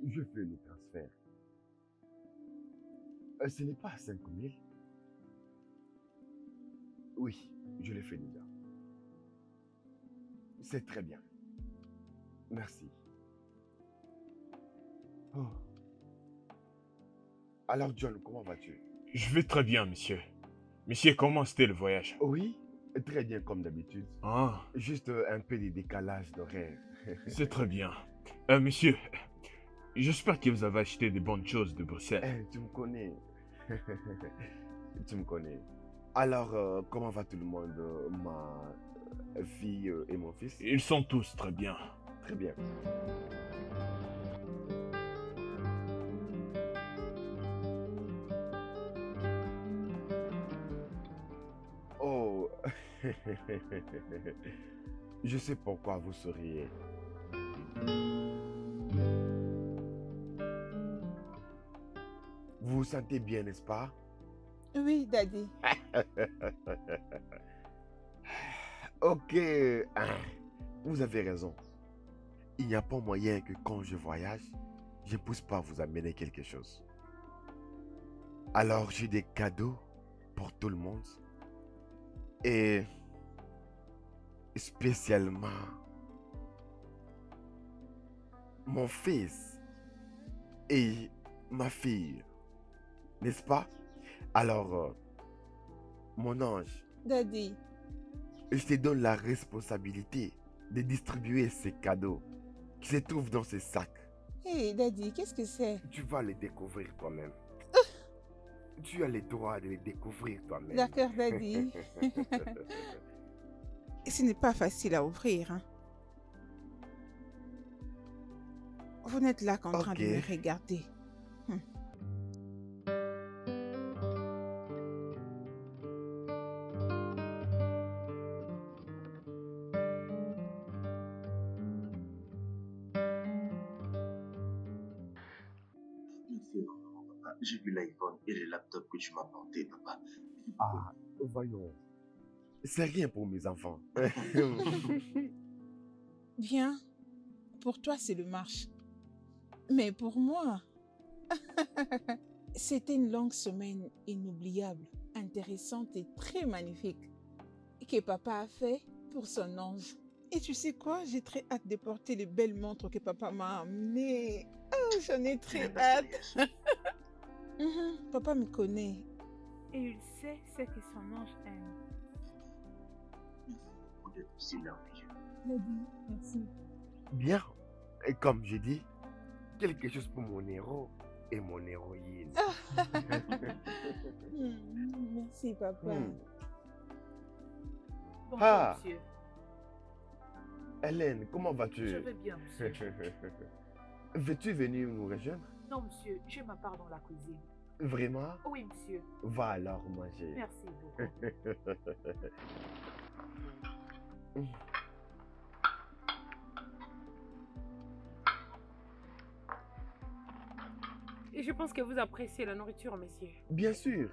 je fais le transfert. Ce n'est pas 5 000. Oui, je l'ai fait déjà. C'est très bien. Merci. Oh. Alors John, comment vas-tu? Je vais très bien, monsieur. Monsieur, comment c'était le voyage? Oui, très bien comme d'habitude. Ah, Juste un peu de décalage d'horaire. c'est très bien. Monsieur, j'espère que vous avez acheté des bonnes choses de Bruxelles. Tu me connais. Tu me connais. Alors, comment va tout le monde, ma fille et mon fils? Ils sont tous très bien. Très bien. Oh, je sais pourquoi vous souriez. Vous vous sentez bien, n'est-ce pas? Oui, Daddy. Ok, vous avez raison. Il n'y a pas moyen que quand je voyage, je ne puisse pas vous amener quelque chose. Alors j'ai des cadeaux pour tout le monde et spécialement mon fils et ma fille, n'est-ce pas? Alors, mon ange, Daddy. je te donne la responsabilité de distribuer ces cadeaux qui se trouvent dans ces sacs. Hé, Daddy, qu'est-ce que c'est? Tu vas les découvrir toi-même. Tu as le droit de les découvrir toi-même. D'accord, Daddy. Ce n'est pas facile à ouvrir. Hein. Vous n'êtes là qu'en train de me regarder. J'ai vu l'iPhone et le laptop que tu m'as apporté, papa. Ah, voyons. C'est rien pour mes enfants. Bien. Pour toi, c'est le marche. Mais pour moi, c'était une longue semaine inoubliable, intéressante et très magnifique que papa a fait pour son ange. Et tu sais quoi? J'ai très hâte de porter les belles montres que papa m'a amenées. Oh, j'en ai très hâte. Papa me connaît. Et il sait ce que son ange aime. Vous êtes aussi merveilleux. Merci. Bien. Et comme j'ai dit, quelque chose pour mon héros et mon héroïne. Merci, papa. Bonjour, monsieur. Hélène, comment vas-tu? Je vais bien, monsieur. Veux-tu venir nous rejoindre? Non, monsieur, j'ai ma part dans la cuisine. Vraiment? Oui, monsieur. Va alors manger. Merci beaucoup. Et je pense que vous appréciez la nourriture, monsieur. Bien sûr.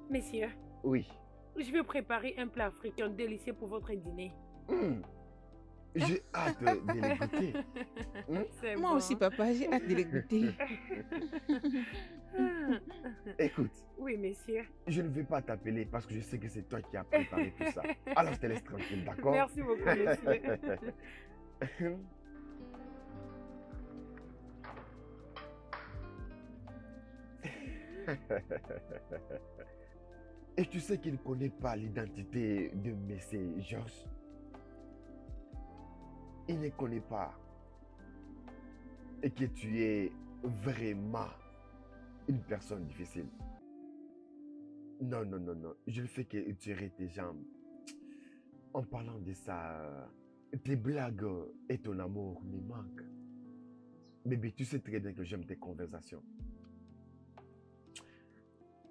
Messieurs. Oui. Je vais préparer un plat africain délicieux pour votre dîner. J'ai hâte de les goûter. Moi aussi, papa, j'ai hâte de les goûter. Écoute. Oui, messieurs. Je ne vais pas t'appeler parce que je sais que c'est toi qui as préparé tout ça. Alors, je te laisse tranquille, d'accord? Merci beaucoup, messieurs. Et tu sais qu'il ne connaît pas l'identité de Messé Georges? Il ne connaît pas. Et que tu es vraiment une personne difficile. Non, non, non, non. Je ne fais que tirer tes jambes. En parlant de ça, tes blagues et ton amour me manquent. Bébé, tu sais très bien que j'aime tes conversations.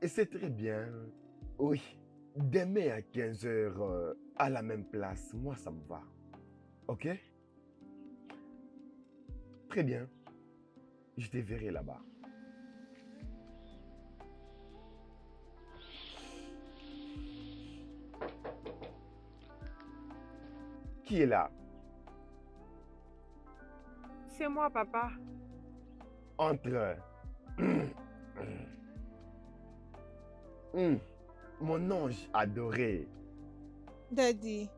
Et c'est très bien. Oui. Demain à 15h, à la même place, moi ça me va. Ok? Très bien. Je te verrai là-bas. Qui est là? C'est moi, papa. entre mon ange adoré. Daddy.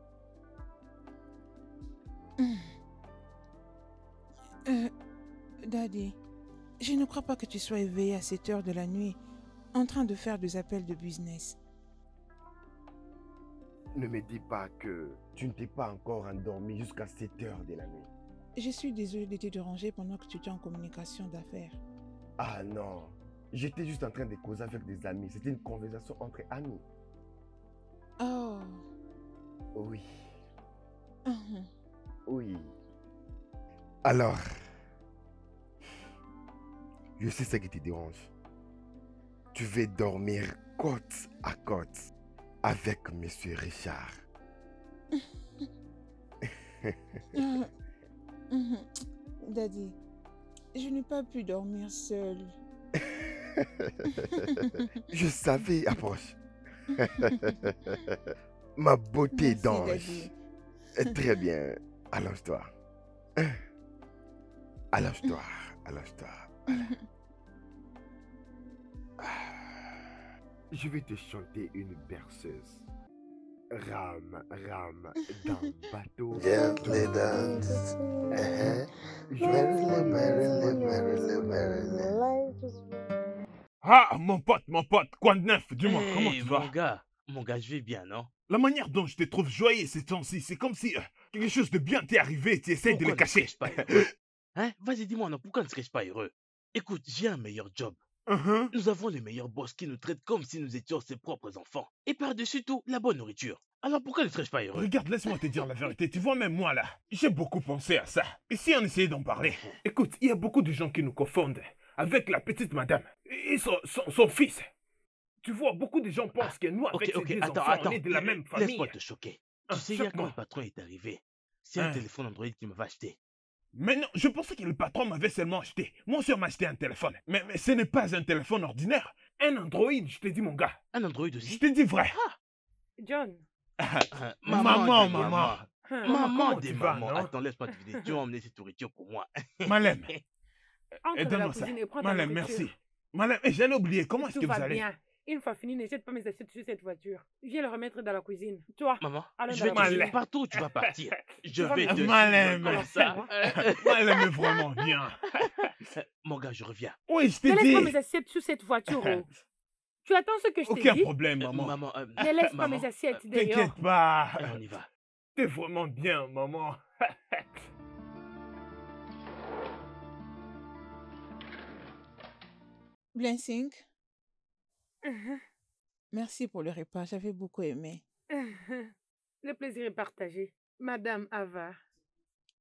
Daddy, je ne crois pas que tu sois éveillé à cette heure de la nuit en train de faire des appels de business. Ne me dis pas que tu ne t'es pas encore endormi jusqu'à 7 heures de la nuit. Je suis désolée de te déranger pendant que tu étais en communication d'affaires. Ah non, j'étais juste en train de causer avec des amis. C'était une conversation entre amis. Oh. Oui, Mhm. oui. Alors, je sais ce qui te dérange. Tu veux dormir côte à côte avec Monsieur Richard. Mhm. Daddy, je n'ai pas pu dormir seule. Je savais, approche. Ma beauté Merci, d'ange. Daddy. Très bien. Allonge-toi. Allonge-toi. Allonge-toi. Je vais te chanter une berceuse. Rame, rame dans bateau. Gently dance. Merrily, merrily, merrily, merrily. Ah, mon pote, quoi de neuf? Dis-moi, comment Hey, tu vas? mon gars, je vais bien, non? La manière dont je te trouve joyeux ces temps-ci, c'est comme si quelque chose de bien t'est arrivé et tu essayes de le Pourquoi ne cacher. serais-je pas heureux? Hein? Vas-y, dis-moi, non, pourquoi ne serais-je pas heureux? Écoute, j'ai un meilleur job. Mhm. Nous avons le meilleur boss qui nous traite comme si nous étions ses propres enfants. Et par-dessus tout, la bonne nourriture. Alors pourquoi ne serais-je pas heureux? Regarde, laisse-moi te dire la vérité. Tu vois, même moi là, j'ai beaucoup pensé à ça. Et si on essayait d'en parler? Écoute, il y a beaucoup de gens qui nous confondent avec la petite madame et son fils. Tu vois, beaucoup de gens pensent que nous, avec Ok, ces deux attends, enfants, attends. on est de la même famille. Laisse-moi te choquer. Tu sais, hier, quand Choque-moi. le patron est arrivé, c'est un Hein. téléphone Android qu'il m'avait acheté. Mais non, je pensais que le patron m'avait seulement acheté. Moi aussi, on m'a acheté un téléphone. Mais ce n'est pas un téléphone ordinaire. Un Android, je te dis, mon gars. Un Android Je aussi? te dis vrai. John. Maman. Maman, Comment des tu vas, mamans. non? Attends, laisse-moi te vider. Tu vas emmener cette nourriture pour moi. Malem, Entre dans la donne-moi ça. cuisine et prends ta Malem, nourriture. merci. Malem, j'allais oublier. Comment est-ce Tout que vous va allez? bien. Une fois fini, ne jette pas mes assiettes sur cette voiture. Viens le remettre dans la cuisine. Toi, Maman, allons je dans vais la te Malais. suivre cuisine. partout où tu vas partir. Je vas vais me te suivre. Malais, suivre comme mais- ça. Malem est vraiment bien. Mon gars, je reviens. Oui, je Ne te laisse pas mes dis. assiettes sur cette voiture. Oh. Tu attends ce que je te Aucun dis? problème, maman. Maman, Ne laisse pas maman, mes assiettes T'inquiète dehors. pas. allez, on y va. T'es vraiment bien, maman. Blessing, merci pour le repas, j'avais beaucoup aimé. Le plaisir est partagé. Madame Ava.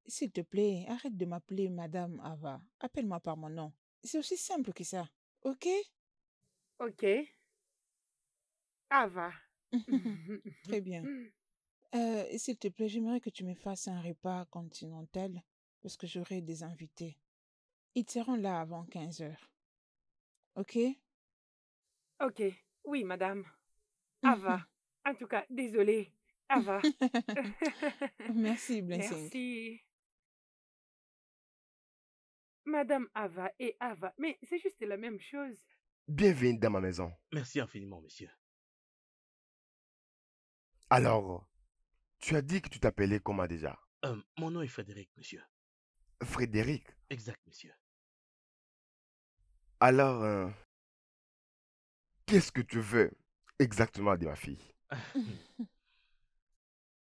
S'il te plaît, arrête de m'appeler Madame Ava. Appelle-moi par mon nom. C'est aussi simple que ça, ok? Ok. Ava. Très bien. S'il te plaît, j'aimerais que tu me fasses un repas continental parce que j'aurai des invités. Ils seront là avant 15 heures. Ok? Ok. Oui, madame. Ava. En tout cas, désolée. Ava. Merci, Blessing. Merci. Madame Ava et Ava. Mais c'est juste la même chose. Bienvenue dans ma maison. Merci infiniment, monsieur. Alors, tu as dit que tu t'appelais comment déjà? Mon nom est Frédéric, monsieur. Frédéric. Exact, monsieur. Alors, qu'est-ce que tu veux exactement de ma fille?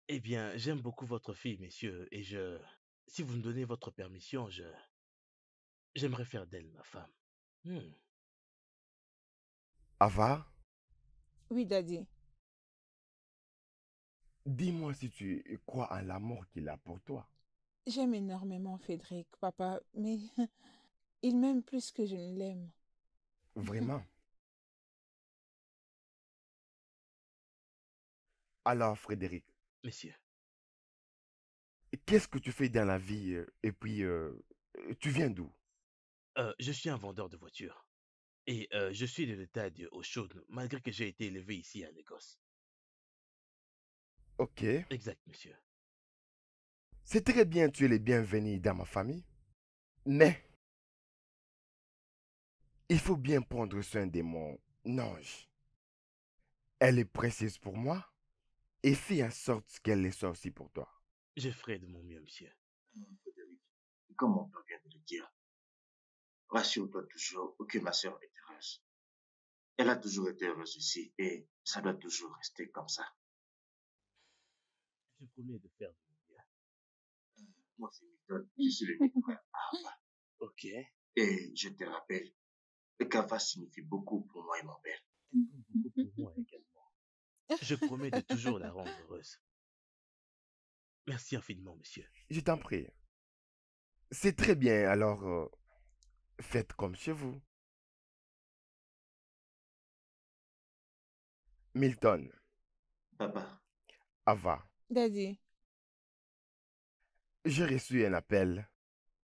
Eh bien, j'aime beaucoup votre fille, messieurs, et si vous me donnez votre permission, j'aimerais faire d'elle ma femme. Ava, Oui, Daddy. dis-moi si tu crois en l'amour qu'il a pour toi. J'aime énormément Frédéric, papa, mais il m'aime plus que je ne l'aime. Vraiment. Alors, Frédéric, Messieurs, qu'est-ce que tu fais dans la vie et puis, tu viens d'où? je suis un vendeur de voitures. Et je suis de l'État de Haute-Chaude, malgré que j'ai été élevé ici à Lagos. Ok. Exact, monsieur. C'est très bien, tu es le bienvenu dans ma famille. Mais, Il faut bien prendre soin de mon ange. Elle est précieuse pour moi et fais en sorte qu'elle le soit aussi pour toi. Je ferai de mon mieux, monsieur. Frédéric, comme mon père vient de le dire, rassure-toi toujours que ma sœur est heureuse. Elle a toujours été heureuse ici et ça doit toujours rester comme ça. Je promets de faire de mon mieux. Moi, c'est Milton, je suis le petit frère. Ok. Et je te rappelle, Kava signifie beaucoup pour moi et mon père. Beaucoup pour moi également. Je promets de toujours la rendre heureuse. Merci infiniment, monsieur. Je t'en prie. C'est très bien, alors faites comme chez vous. Milton, Papa, Ava, Daddy, j'ai reçu un appel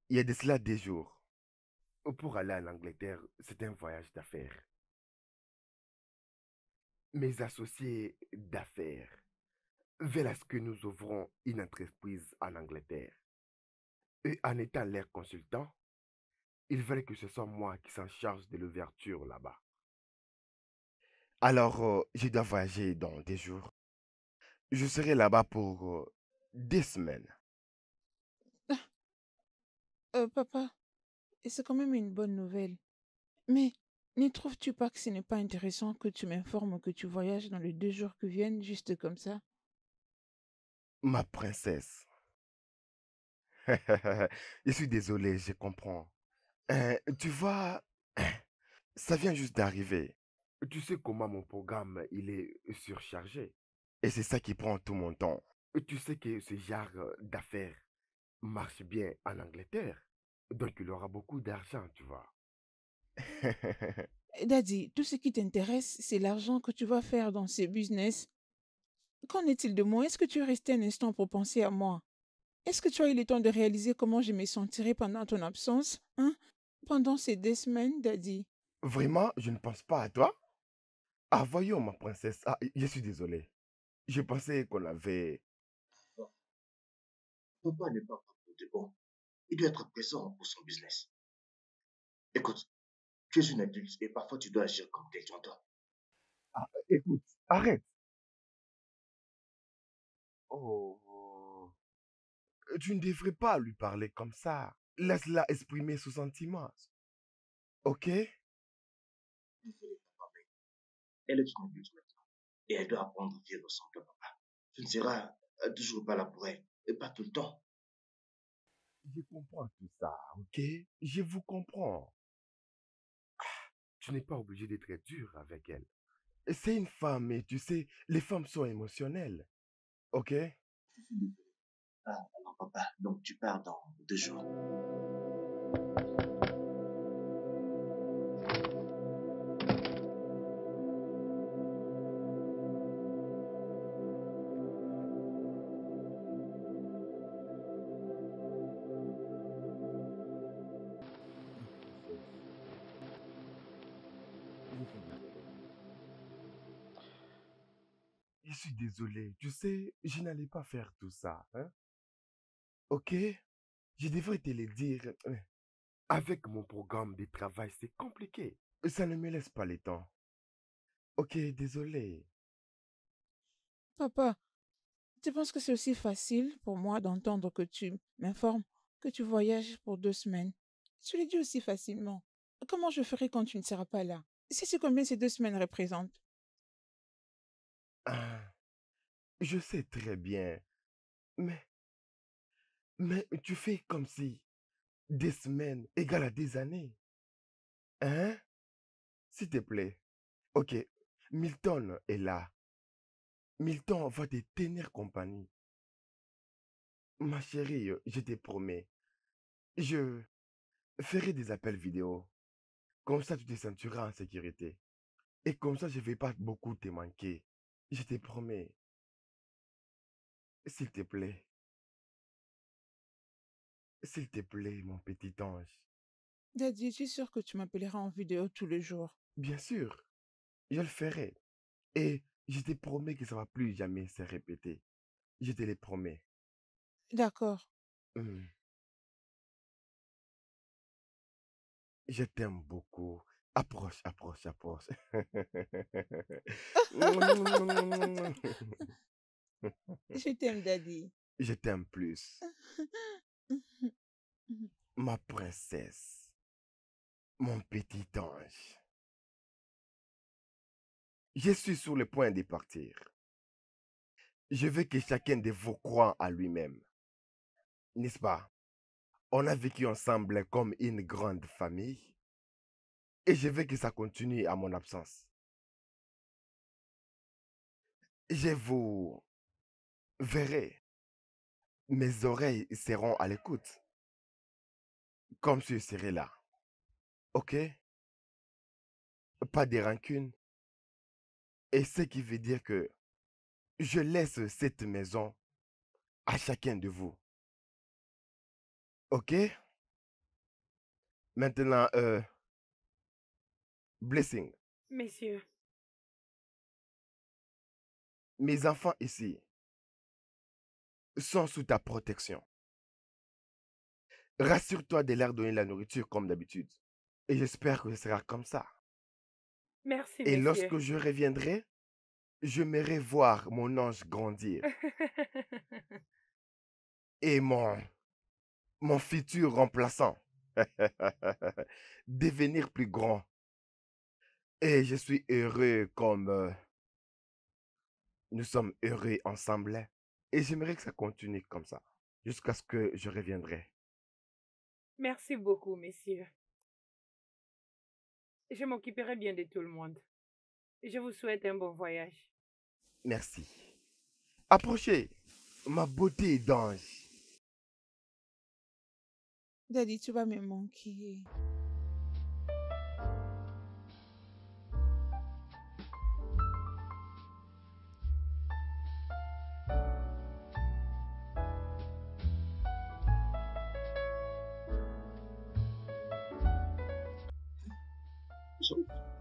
il y a de cela des jours. Pour aller en Angleterre, c'est un voyage d'affaires. Mes associés d'affaires veulent à ce que nous ouvrons une entreprise en Angleterre. Et en étant leur consultant, ils veulent que ce soit moi qui s'en charge de l'ouverture là-bas. Alors, je dois voyager dans des jours. Je serai là-bas pour des semaines. papa, et c'est quand même une bonne nouvelle. Mais ne trouves-tu pas que ce n'est pas intéressant que tu m'informes que tu voyages dans les 2 jours qui viennent, juste comme ça? Ma princesse. Je suis désolé, je comprends. Tu vois, ça vient juste d'arriver. Tu sais comment mon programme, il est surchargé. Et c'est ça qui prend tout mon temps. Tu sais que ce genre d'affaires marche bien en Angleterre. Donc il aura beaucoup d'argent, tu vois. Daddy, tout ce qui t'intéresse, c'est l'argent que tu vas faire dans ces business. Qu'en est-il de moi? Est-ce que tu es resté un instant pour penser à moi? Est-ce que tu as eu le temps de réaliser comment je me sentirais pendant ton absence? Hein? Pendant ces 2 semaines, Daddy. Vraiment, je ne pense pas à toi. Ah, voyons, ma princesse. Ah, je suis désolé. Je pensais qu'on avait... papa n'est pas pour de bon. Il doit être présent pour son business. Écoute, tu es une adulte et parfois tu dois agir comme tel, tu entends? Ah, écoute, arrête. Oh, tu ne devrais pas lui parler comme ça. Laisse-la exprimer ses sentiments. Ok? Désolé, papa, mais elle est une adulte maintenant et elle doit apprendre à vivre sans toi, papa. Tu ne seras toujours pas là pour elle et pas tout le temps. Je comprends tout ça, ok? Je vous comprends. Tu n'es pas obligé d'être dur avec elle. C'est une femme et tu sais, les femmes sont émotionnelles. Ok? Je suis désolé. Ah, alors papa, donc tu pars dans 2 jours. Je suis désolé. Tu sais, je n'allais pas faire tout ça, hein? Ok? Je devrais te le dire. Avec mon programme de travail, c'est compliqué. Ça ne me laisse pas le temps. Ok, désolé. Papa, tu penses que c'est aussi facile pour moi d'entendre que tu m'informes que tu voyages pour 2 semaines? Tu le dis aussi facilement. Comment je ferai quand tu ne seras pas là? Sais-tu combien ces 2 semaines représentent? Ah, je sais très bien. Mais, mais tu fais comme si des semaines égale à des années. Hein? S'il te plaît. Ok, Milton est là. Milton va te tenir compagnie. Ma chérie, je te promets. Je ferai des appels vidéo. Comme ça, tu te sentiras en sécurité. Et comme ça, je ne vais pas beaucoup te manquer. Je te promets. S'il te plaît. S'il te plaît, mon petit ange. Daddy, es-tu sûr que tu m'appelleras en vidéo tous les jours? Bien sûr, je le ferai. Et je te promets que ça va plus jamais se répéter. Je te le promets. D'accord. Hum, Je t'aime beaucoup. Approche, approche, approche. Je t'aime, Daddy. Je t'aime plus. Ma princesse, mon petit ange. Je suis sur le point de partir. Je veux que chacun de vous croie à lui-même. N'est-ce pas? On a vécu ensemble comme une grande famille. Et je veux que ça continue à mon absence. Je vous verrai. Mes oreilles seront à l'écoute. Comme si je serais là. Ok? Pas de rancune. Et ce qui veut dire que je laisse cette maison à chacun de vous. Ok? Maintenant, Blessing, Messieurs, mes enfants ici sont sous ta protection. Rassure-toi de leur donner la nourriture comme d'habitude. Et j'espère que ce sera comme ça. merci, Et messieurs. lorsque je reviendrai, je m'aimerai voir mon ange grandir. Et mon futur remplaçant devenir plus grand. Et je suis heureux comme nous sommes heureux ensemble. Et j'aimerais que ça continue comme ça, jusqu'à ce que je reviendrai. Merci beaucoup, messieurs. Je m'occuperai bien de tout le monde. Je vous souhaite un bon voyage. Merci. Approchez, ma beauté d'ange. Daddy, tu vas me manquer.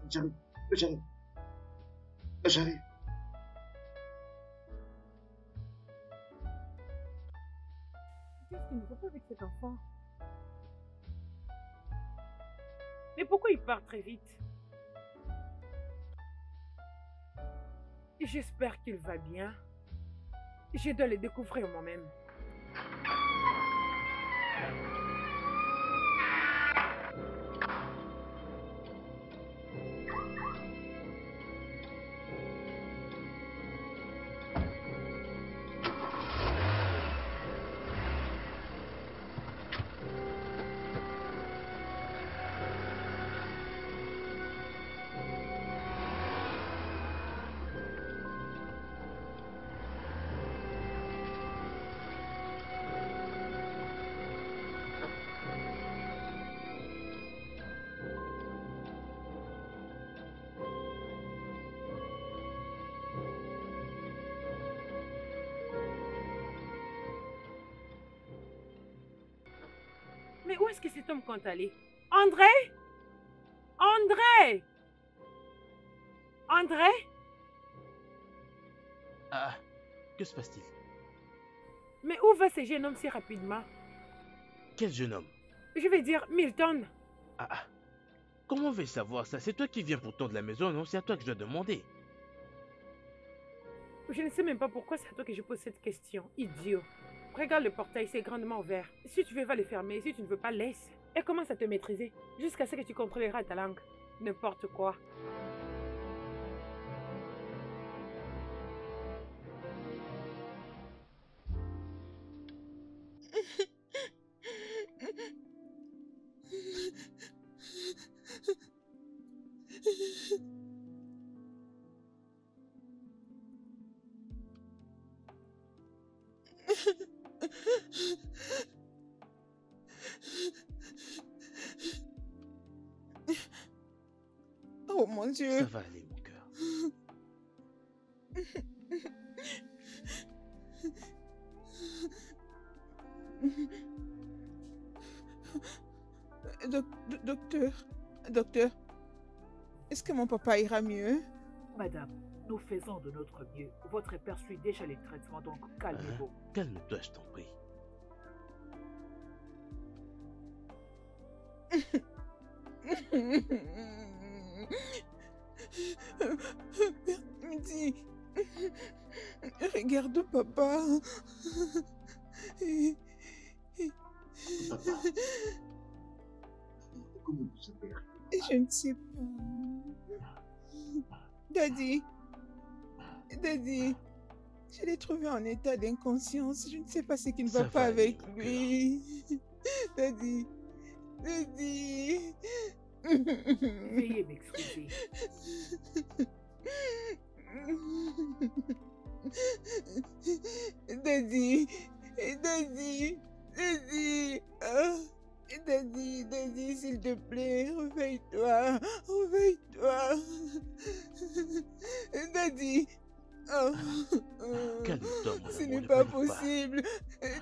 J'arrive, j'arrive, j'arrive. Qu'est-ce qu'il ne faut pas avec cet enfant? Mais pourquoi il part très vite? J'espère qu'il va bien. Je dois le découvrir moi-même. Mais où est-ce que cet homme compte aller? André? André? André? Ah, que se passe-t-il? Mais où va ce jeune homme si rapidement? Quel jeune homme? Je vais dire Milton. Ah, comment vais-je savoir ça? C'est toi qui viens pourtant de la maison, non? C'est à toi que je dois demander. Je ne sais même pas pourquoi c'est à toi que je pose cette question. Idiot. Regarde le portail, c'est grandement ouvert. Si tu veux, va le fermer. Si tu ne veux pas, laisse. Et commence à te maîtriser. Jusqu'à ce que tu contrôleras ta langue. N'importe quoi. Oh mon Dieu. Ça va aller, mon cœur. Docteur, est-ce que mon papa ira mieux? Madame, nous faisons de notre mieux. Votre père suit déjà les traitements, donc calmez-vous. Calme-toi, je t'en prie. Dis, regarde papa. Papa, comment vous savez? Je ne sais pas. Daddy, Daddy, je l'ai trouvé en état d'inconscience. Je ne sais pas ce qui ne Ça va pas va aller, avec mon lui. Daddy, Daddy. Veuillez m'excuser. Daddy, Daddy, Daddy. Ah, Daddy, Daddy, s'il te plaît, réveille-toi, réveille-toi. Daddy. Oh, Calme-toi, mon ce amour, n'est ne pas panique pas. possible.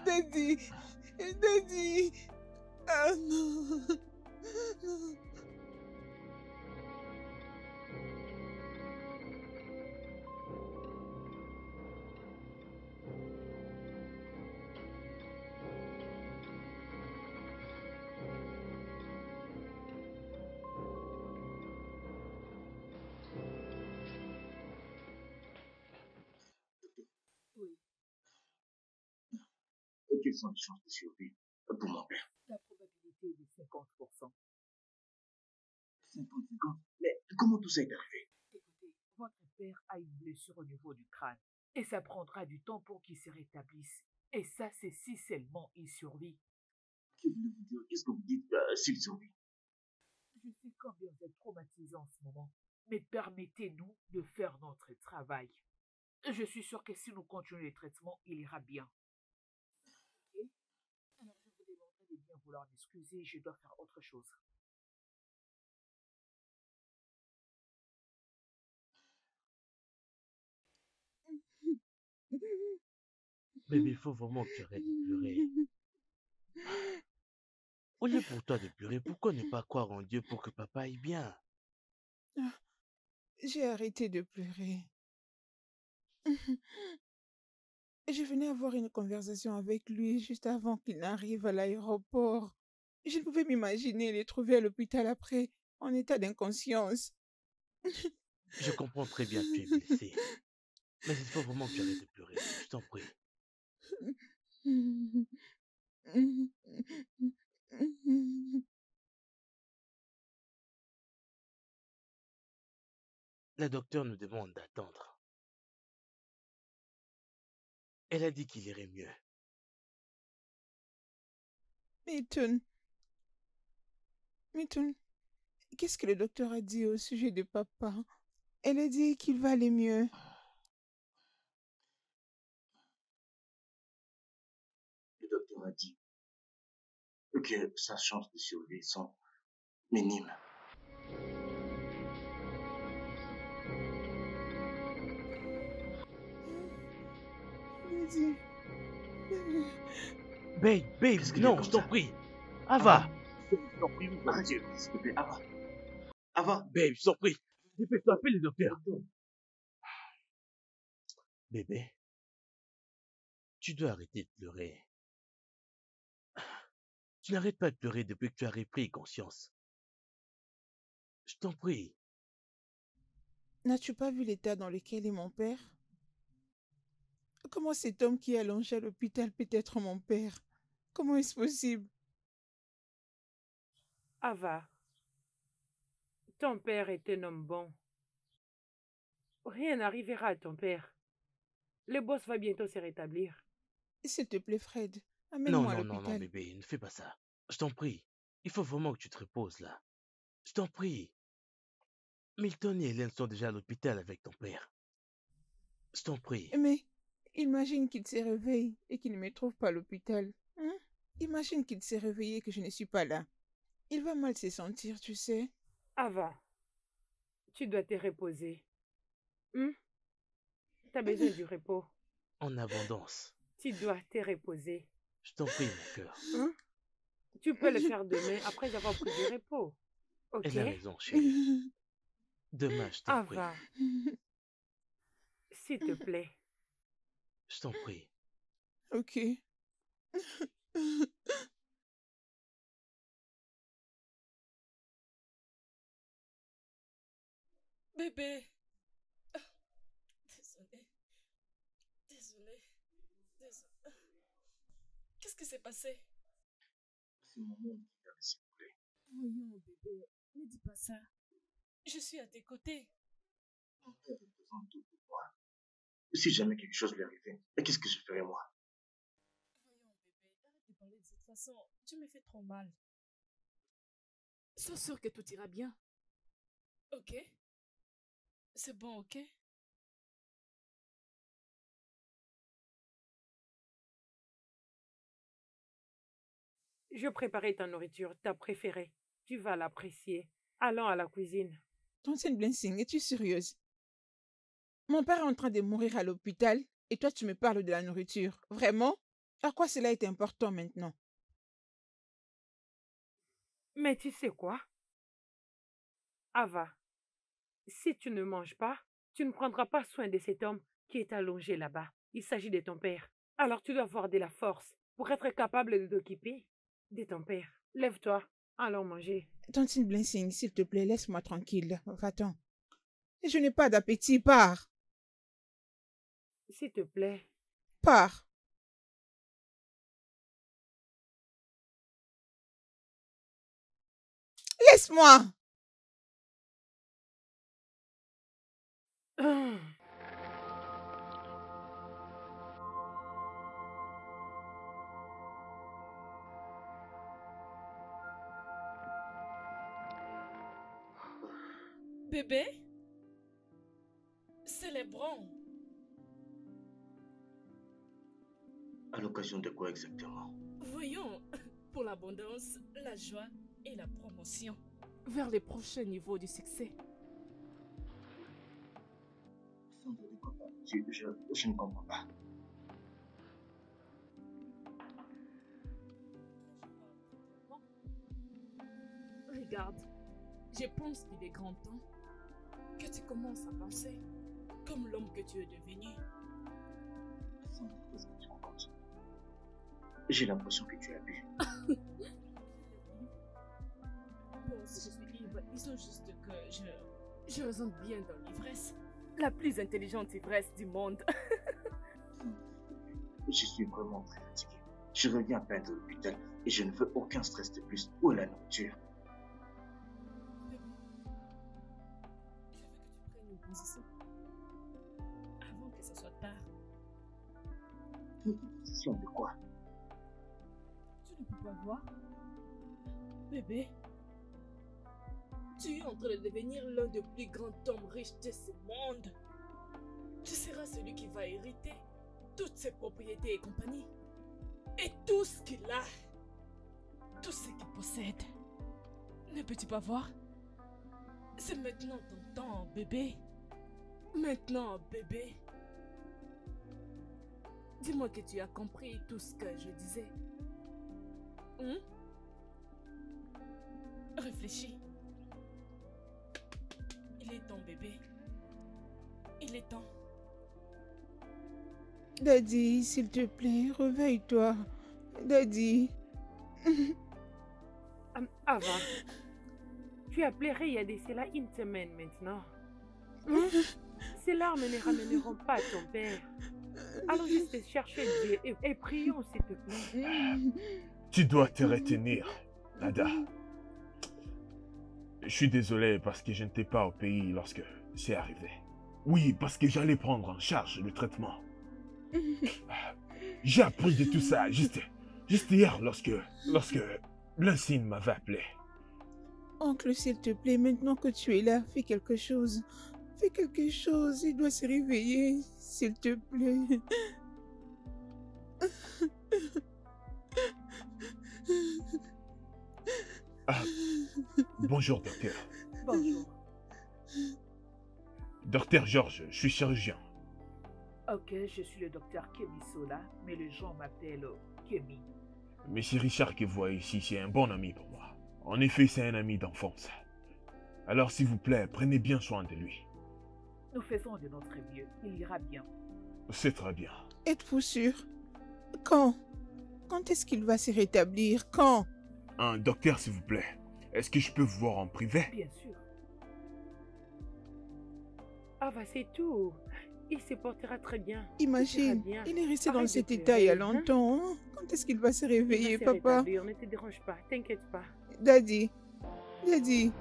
Daddy, Daddy. Ah non. Non. Oui, Quelles sont les chances de survie pour mon père? la probabilité est de 50%. 50-50. Mais comment tout ça est arrivé? Écoutez, votre père a une blessure au niveau du crâne. Et ça prendra du temps pour qu'il se rétablisse. Et ça, c'est si seulement il survit. Que voulez-vous dire? Qu'est-ce que vous dites s'il survit? Je sais combien vous êtes traumatisé en ce moment. Mais permettez-nous de faire notre travail. Je suis sûr que si nous continuons les traitements, il ira bien. Ok? Alors je vous demanderai de bien vouloir m'excuser, je dois faire autre chose. Bébé, il faut vraiment que tu arrêtes de pleurer. Au lieu pour toi de pleurer, pourquoi ne pas croire en Dieu pour que papa aille bien? Ah, j'ai arrêté de pleurer. Je venais avoir une conversation avec lui juste avant qu'il n'arrive à l'aéroport. Je ne pouvais m'imaginer les trouver à l'hôpital après, en état d'inconscience. Je comprends très bien que tu es blessé. Mais il faut vraiment que tu arrêtes de pleurer. Je t'en prie. La docteure nous demande d'attendre. Elle a dit qu'il irait mieux. Milton, Milton, qu'est-ce que le docteur a dit au sujet de papa? Elle a dit qu'il va aller mieux. Le docteur a dit que sa chance de survie sont minimes. Daddy, Babe, Qu'est-ce qu'il y a non, comme je t'en ça? prie. Ava, Je t'en prie, arrêtez, s'il te plaît, Ava. Ava, babe, je t'en prie. Dépêche-toi, appelle le docteur. docteur. Bébé, tu dois arrêter de pleurer. Tu n'arrêtes pas de pleurer depuis que tu as repris conscience. Je t'en prie. n'as-tu pas vu l'état dans lequel est mon père? Comment cet homme qui est allongé à l'hôpital peut être mon père? Comment est-ce possible? Ava, ton père est un homme bon. Rien n'arrivera à ton père. Le boss va bientôt se rétablir. S'il te plaît, Fred, Non, amène-moi à non, non, non, l'hôpital. bébé, ne fais pas ça. Je t'en prie. Il faut vraiment que tu te reposes là. Je t'en prie. Milton et Hélène sont déjà à l'hôpital avec ton père. Je t'en prie. Mais imagine qu'il se réveille et qu'il ne me trouve pas à l'hôpital. Hein? Imagine qu'il s'est réveillé et que je ne suis pas là. Il va mal se sentir, tu sais. Ava, tu dois te reposer. T'as besoin du repos. En abondance. Tu dois te reposer. Je t'en prie, mon cœur. Tu peux le faire demain après avoir pris du repos. Ok? Elle a raison, chérie. Demain, je t'en prie. Ava, s'il te plaît. Je t'en prie. Ok. Bébé. Ah, désolée. Désolée. Désolée. Qu'est-ce qui s'est passé? C'est mon monde qui t'a laissé couler. Voyons, bébé. Ne dis pas ça. Je suis à tes côtés. Mon père représente tout pour moi. Si jamais quelque chose lui arrivait, qu'est-ce que je ferais moi? Voyons, bébé. Arrête de parler de cette façon. Tu me fais trop mal. Sois sûr que tout ira bien. Ok? C'est bon, ok? Je préparais ta nourriture, ta préférée. Tu vas l'apprécier. Allons à la cuisine. Tantine Blessing, es-tu sérieuse? Mon père est en train de mourir à l'hôpital et toi tu me parles de la nourriture. Vraiment? À quoi cela est important maintenant? Mais tu sais quoi? Ava, si tu ne manges pas, tu ne prendras pas soin de cet homme qui est allongé là-bas. Il s'agit de ton père. Alors tu dois avoir de la force pour être capable de t'occuper de ton père. Lève-toi, allons manger. Tantine Blessing, s'il te plaît, laisse-moi tranquille. Va-t'en. Je n'ai pas d'appétit. Pars. S'il te plaît. Pars. Laisse-moi. Bébé? Célébrons. À l'occasion de quoi exactement? Voyons, pour l'abondance, la joie et la promotion vers les prochains niveaux du succès. Sandra, de quoi parles? Je ne comprends pas. Regarde, je pense qu'il est grand temps que tu commences à penser comme l'homme que tu es devenu. Sandra, qu'est-ce que tu racontes? J'ai l'impression que tu as bu. Bon, si je suis ivre, disons juste que je ressens bien dans l'ivresse. La plus intelligente ivresse du monde. Je suis vraiment très fatigué. Je reviens à peine de l'hôpital et je ne veux aucun stress de plus. Où est la nourriture? Je veux que tu prennes une position avant que ce soit tard. Une position de quoi? Tu ne peux pas voir? Bébé, tu es en train de devenir l'un des plus grands hommes riches de ce monde. Tu seras celui qui va hériter toutes ses propriétés et compagnie. Et tout ce qu'il a. Tout ce qu'il possède. Ne peux-tu pas voir? C'est maintenant ton temps, bébé. Maintenant, bébé. Dis-moi que tu as compris tout ce que je disais. Réfléchis. Il est temps, bébé. Il est temps. Daddy, s'il te plaît, réveille-toi. Daddy. Ava, tu as pleuré il y a de cela une semaine maintenant. Ces larmes ne ramèneront pas ton père. Allons juste chercher Dieu et prions, s'il te plaît. Tu dois te retenir, Nada. Je suis désolé parce que je n'étais pas au pays lorsque c'est arrivé. Oui, parce que j'allais prendre en charge le traitement. J'ai appris de tout ça juste hier lorsque Blancine m'avait appelé. Oncle, s'il te plaît, maintenant que tu es là, fais quelque chose. Fais quelque chose, il doit se réveiller, s'il te plaît. Ah, bonjour, docteur. Bonjour. Docteur Georges, je suis chirurgien. Ok, je suis le docteur Kemi Sola, mais les gens m'appellent Kemi. Monsieur Richard que vous voyez ici, c'est un bon ami pour moi. En effet, c'est un ami d'enfance. Alors, s'il vous plaît, prenez bien soin de lui. Nous faisons de notre mieux. Il ira bien. C'est très bien. Êtes-vous sûr? Quand? Quand est-ce qu'il va se rétablir? Quand? Un docteur, s'il vous plaît. Est-ce que je peux vous voir en privé? Bien sûr. Ah, bah, c'est tout. Il se portera très bien. Tout ira Imagine, bien. il est resté dans Arrête de cet état il y a pleurer, hein. longtemps. Hein. Quand est-ce qu'il va se Il va réveiller, se papa? rétablir, ne te dérange pas, t'inquiète pas. Daddy, Daddy.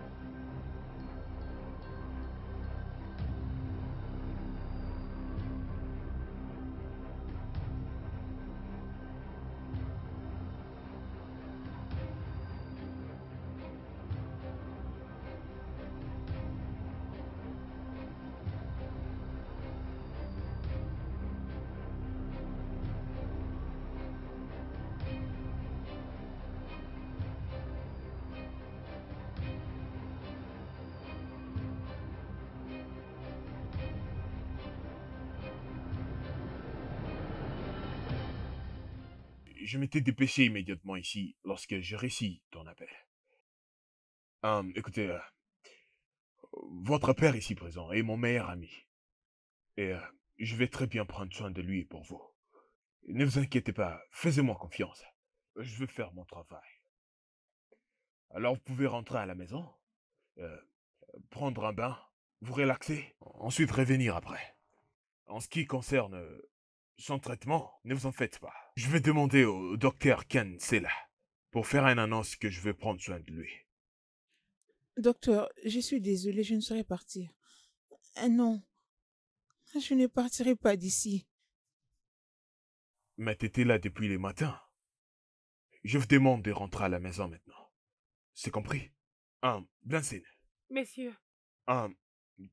Je m'étais dépêché immédiatement ici lorsque j'ai réussi ton appel. Écoutez, votre père ici présent est mon meilleur ami. Et je vais très bien prendre soin de lui pour vous. Ne vous inquiétez pas, faites-moi confiance. Je vais faire mon travail. Alors vous pouvez rentrer à la maison, euh, prendre un bain, vous relaxer, ensuite revenir après. En ce qui concerne son traitement, ne vous en faites pas. Je vais demander au docteur Ken Sela pour faire une annonce que je vais prendre soin de lui. Docteur, je suis désolée, je ne saurais partir. Ah non, je ne partirai pas d'ici. Mais t'étais là depuis les matins. Je vous demande de rentrer à la maison maintenant. C'est compris? Blancine, Messieurs,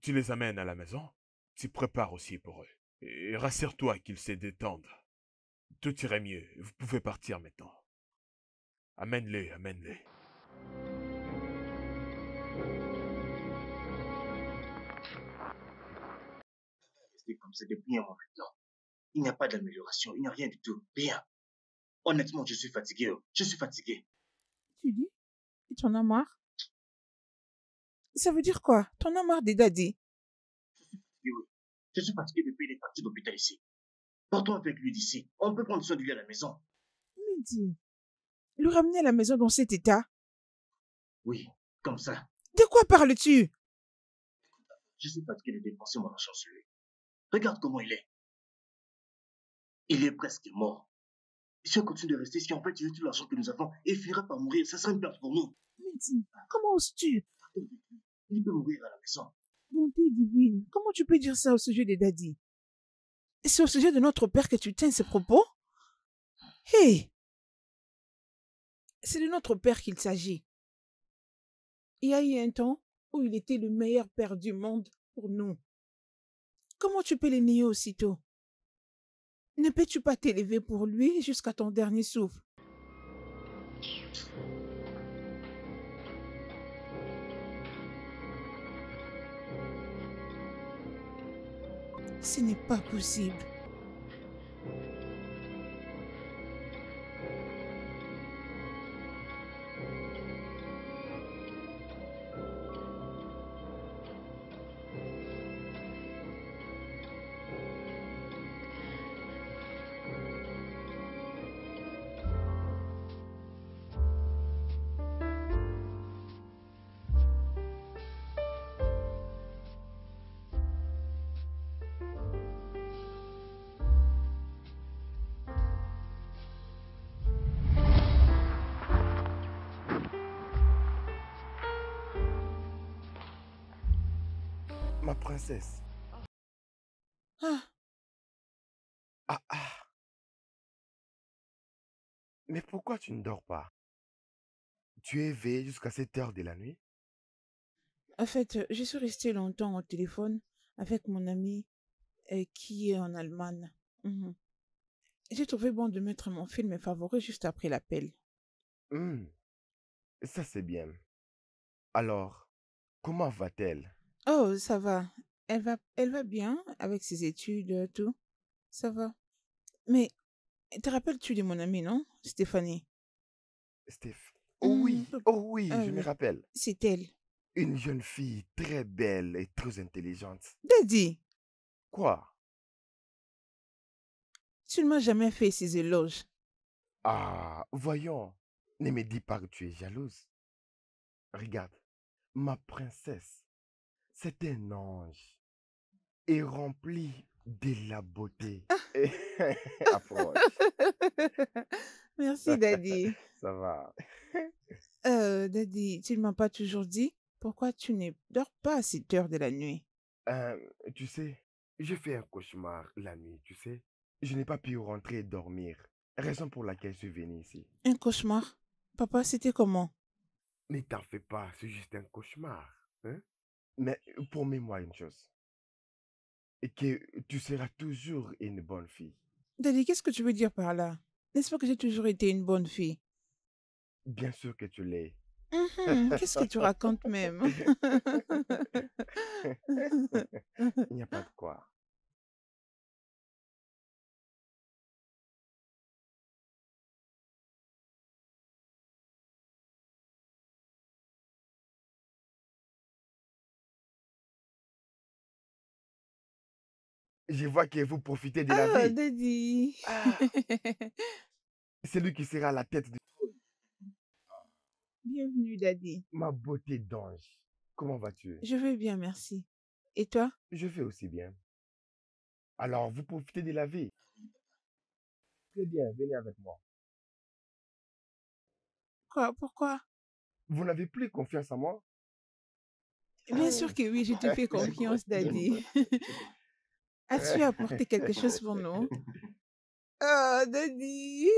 tu les amènes à la maison, tu prépares aussi pour eux. Et rassure-toi qu'ils se détendent. Tout irait mieux, vous pouvez partir maintenant. Amène-les, amène-les. Rester comme ça depuis un moment maintenant. Il n'y a pas d'amélioration, il n'y a rien du tout. Rien. Honnêtement, je suis fatigué. Je suis fatigué. Tu dis? Et tu en as marre? Ça veut dire quoi? Tu en as marre des daddy? Oui, oui. Je suis fatigué depuis les parties d'hôpital ici. Partons avec lui d'ici. On peut prendre soin de lui à la maison. Mais dis, le ramener à la maison dans cet état? Oui, comme ça. De quoi parles-tu? Je suis fatigué de dépenser mon argent sur lui. Regarde comment il est. Il est presque mort. Si on continue de rester ici, en fait, il tout l'argent que nous avons et il finira par mourir. Ça sera une perte pour nous. Mais dis, comment oses-tu? Il peut mourir à la maison. Bonté divine, comment tu peux dire ça au sujet des daddy? C'est au sujet de notre père que tu tiens ces propos? Hé! C'est de notre père qu'il s'agit. Il y a eu un temps où il était le meilleur père du monde pour nous. Comment tu peux les nier aussitôt? Ne peux-tu pas t'élever pour lui jusqu'à ton dernier souffle? Ce n'est pas possible. Ma princesse. Ah, Ah, ah. Mais pourquoi tu ne dors pas? Tu es éveillé jusqu'à cette heure de la nuit? en fait, je suis restée longtemps au téléphone avec mon ami qui est en Allemagne. Mhm. J'ai trouvé bon de mettre mon film favori juste après l'appel. Hmm, ça c'est bien. Alors, comment va-t-elle? Oh, ça va. Elle va bien avec ses études, tout. Ça va. Mais te rappelles-tu de mon amie, non? Stéphanie. Steph? Oh oui, Mhm. oh oui, Ah je me oui, rappelle. c'est elle. Une jeune fille très belle et très intelligente. Daddy, Quoi? tu ne m'as jamais fait ces éloges. Ah, voyons. Ne me dis pas que tu es jalouse. Regarde, ma princesse, c'est un ange. est rempli de la beauté. Approche. Merci, Daddy. Ça va. Daddy, tu ne m'as pas toujours dit pourquoi tu ne dors pas à cette heure de la nuit. Euh, Tu sais, j'ai fait un cauchemar la nuit, tu sais. Je n'ai pas pu rentrer et dormir. Raison pour laquelle je suis venu ici. Un cauchemar? Papa, c'était comment? Ne t'en fais pas, c'est juste un cauchemar. Hein? Mais promets-moi une chose. Et que tu seras toujours une bonne fille. Daddy, qu'est-ce que tu veux dire par là? N'est-ce pas que j'ai toujours été une bonne fille? Bien sûr que tu l'es. Qu'est-ce que tu racontes même? Il n'y a pas de quoi. Je vois que vous profitez de la Oh, vie. Daddy. Ah, c'est lui qui sera à la tête de Bienvenue, Daddy. ma beauté d'ange. Comment vas-tu? Je vais bien, merci. Et toi? Je vais aussi bien. Alors, vous profitez de la vie. Très bien, venez avec moi. Quoi? Pourquoi? Vous n'avez plus confiance en moi? Bien sûr que oui, je te fais confiance, Daddy. As-tu apporté quelque chose pour nous? Oh, Daddy.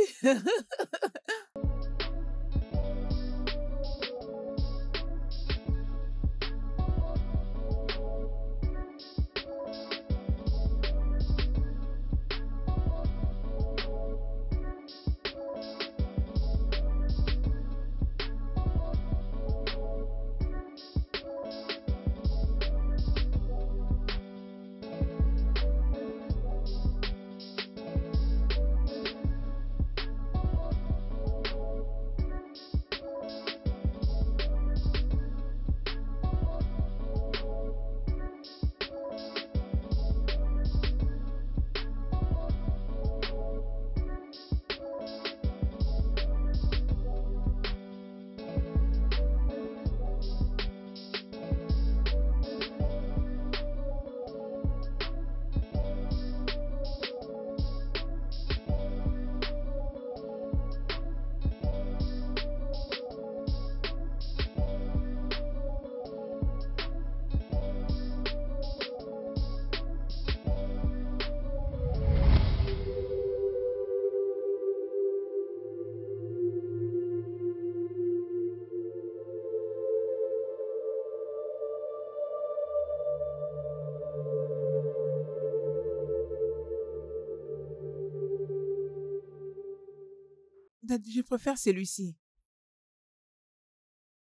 Daddy, je préfère celui-ci.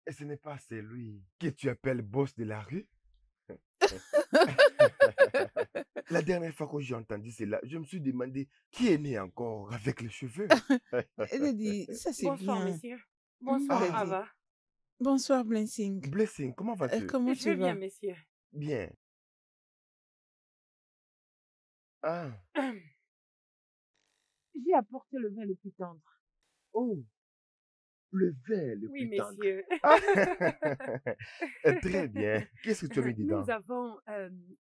Et ce n'est pas celui que tu appelles boss de la rue? La dernière fois que j'ai entendu cela, je me suis demandé qui est né encore avec les cheveux. Daddy, ça c'est Bonsoir, bien. messieurs. Bonsoir, Daddy. Ava. Bonsoir, Blessing. Blessing, comment vas-tu? Comment Je tu vais bien, vas? messieurs. Bien. Ah, J'ai apporté le vin le plus tendre. oh, le vin le Oui, plus tendre. messieurs. Ah, très bien. Qu'est-ce que tu as mis dedans? Nous avons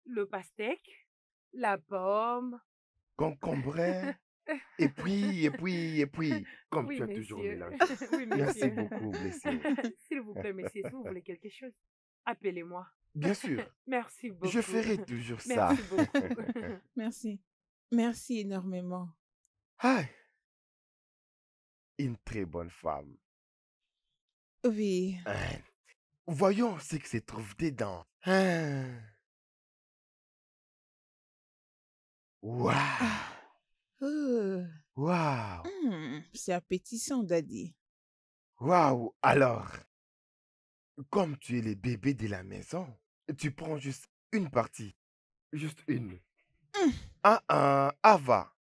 le pastèque, la pomme. Concombre, et puis, comme Oui, tu as toujours messieurs. mélangé. Oui, Merci messieurs. beaucoup, Blessing. S'il vous plaît, messieurs, si vous voulez quelque chose, appelez-moi. Bien sûr, Merci beaucoup. je ferai toujours ça. Merci beaucoup. Merci. Merci énormément. Ah, une très bonne femme. Oui. Hein, voyons ce que se trouve dedans. Hein. Waouh, Oh. waouh, C'est appétissant, Daddy. waouh. Alors, comme tu es le bébé de la maison, tu prends juste une partie. Juste une. Hum. Ava.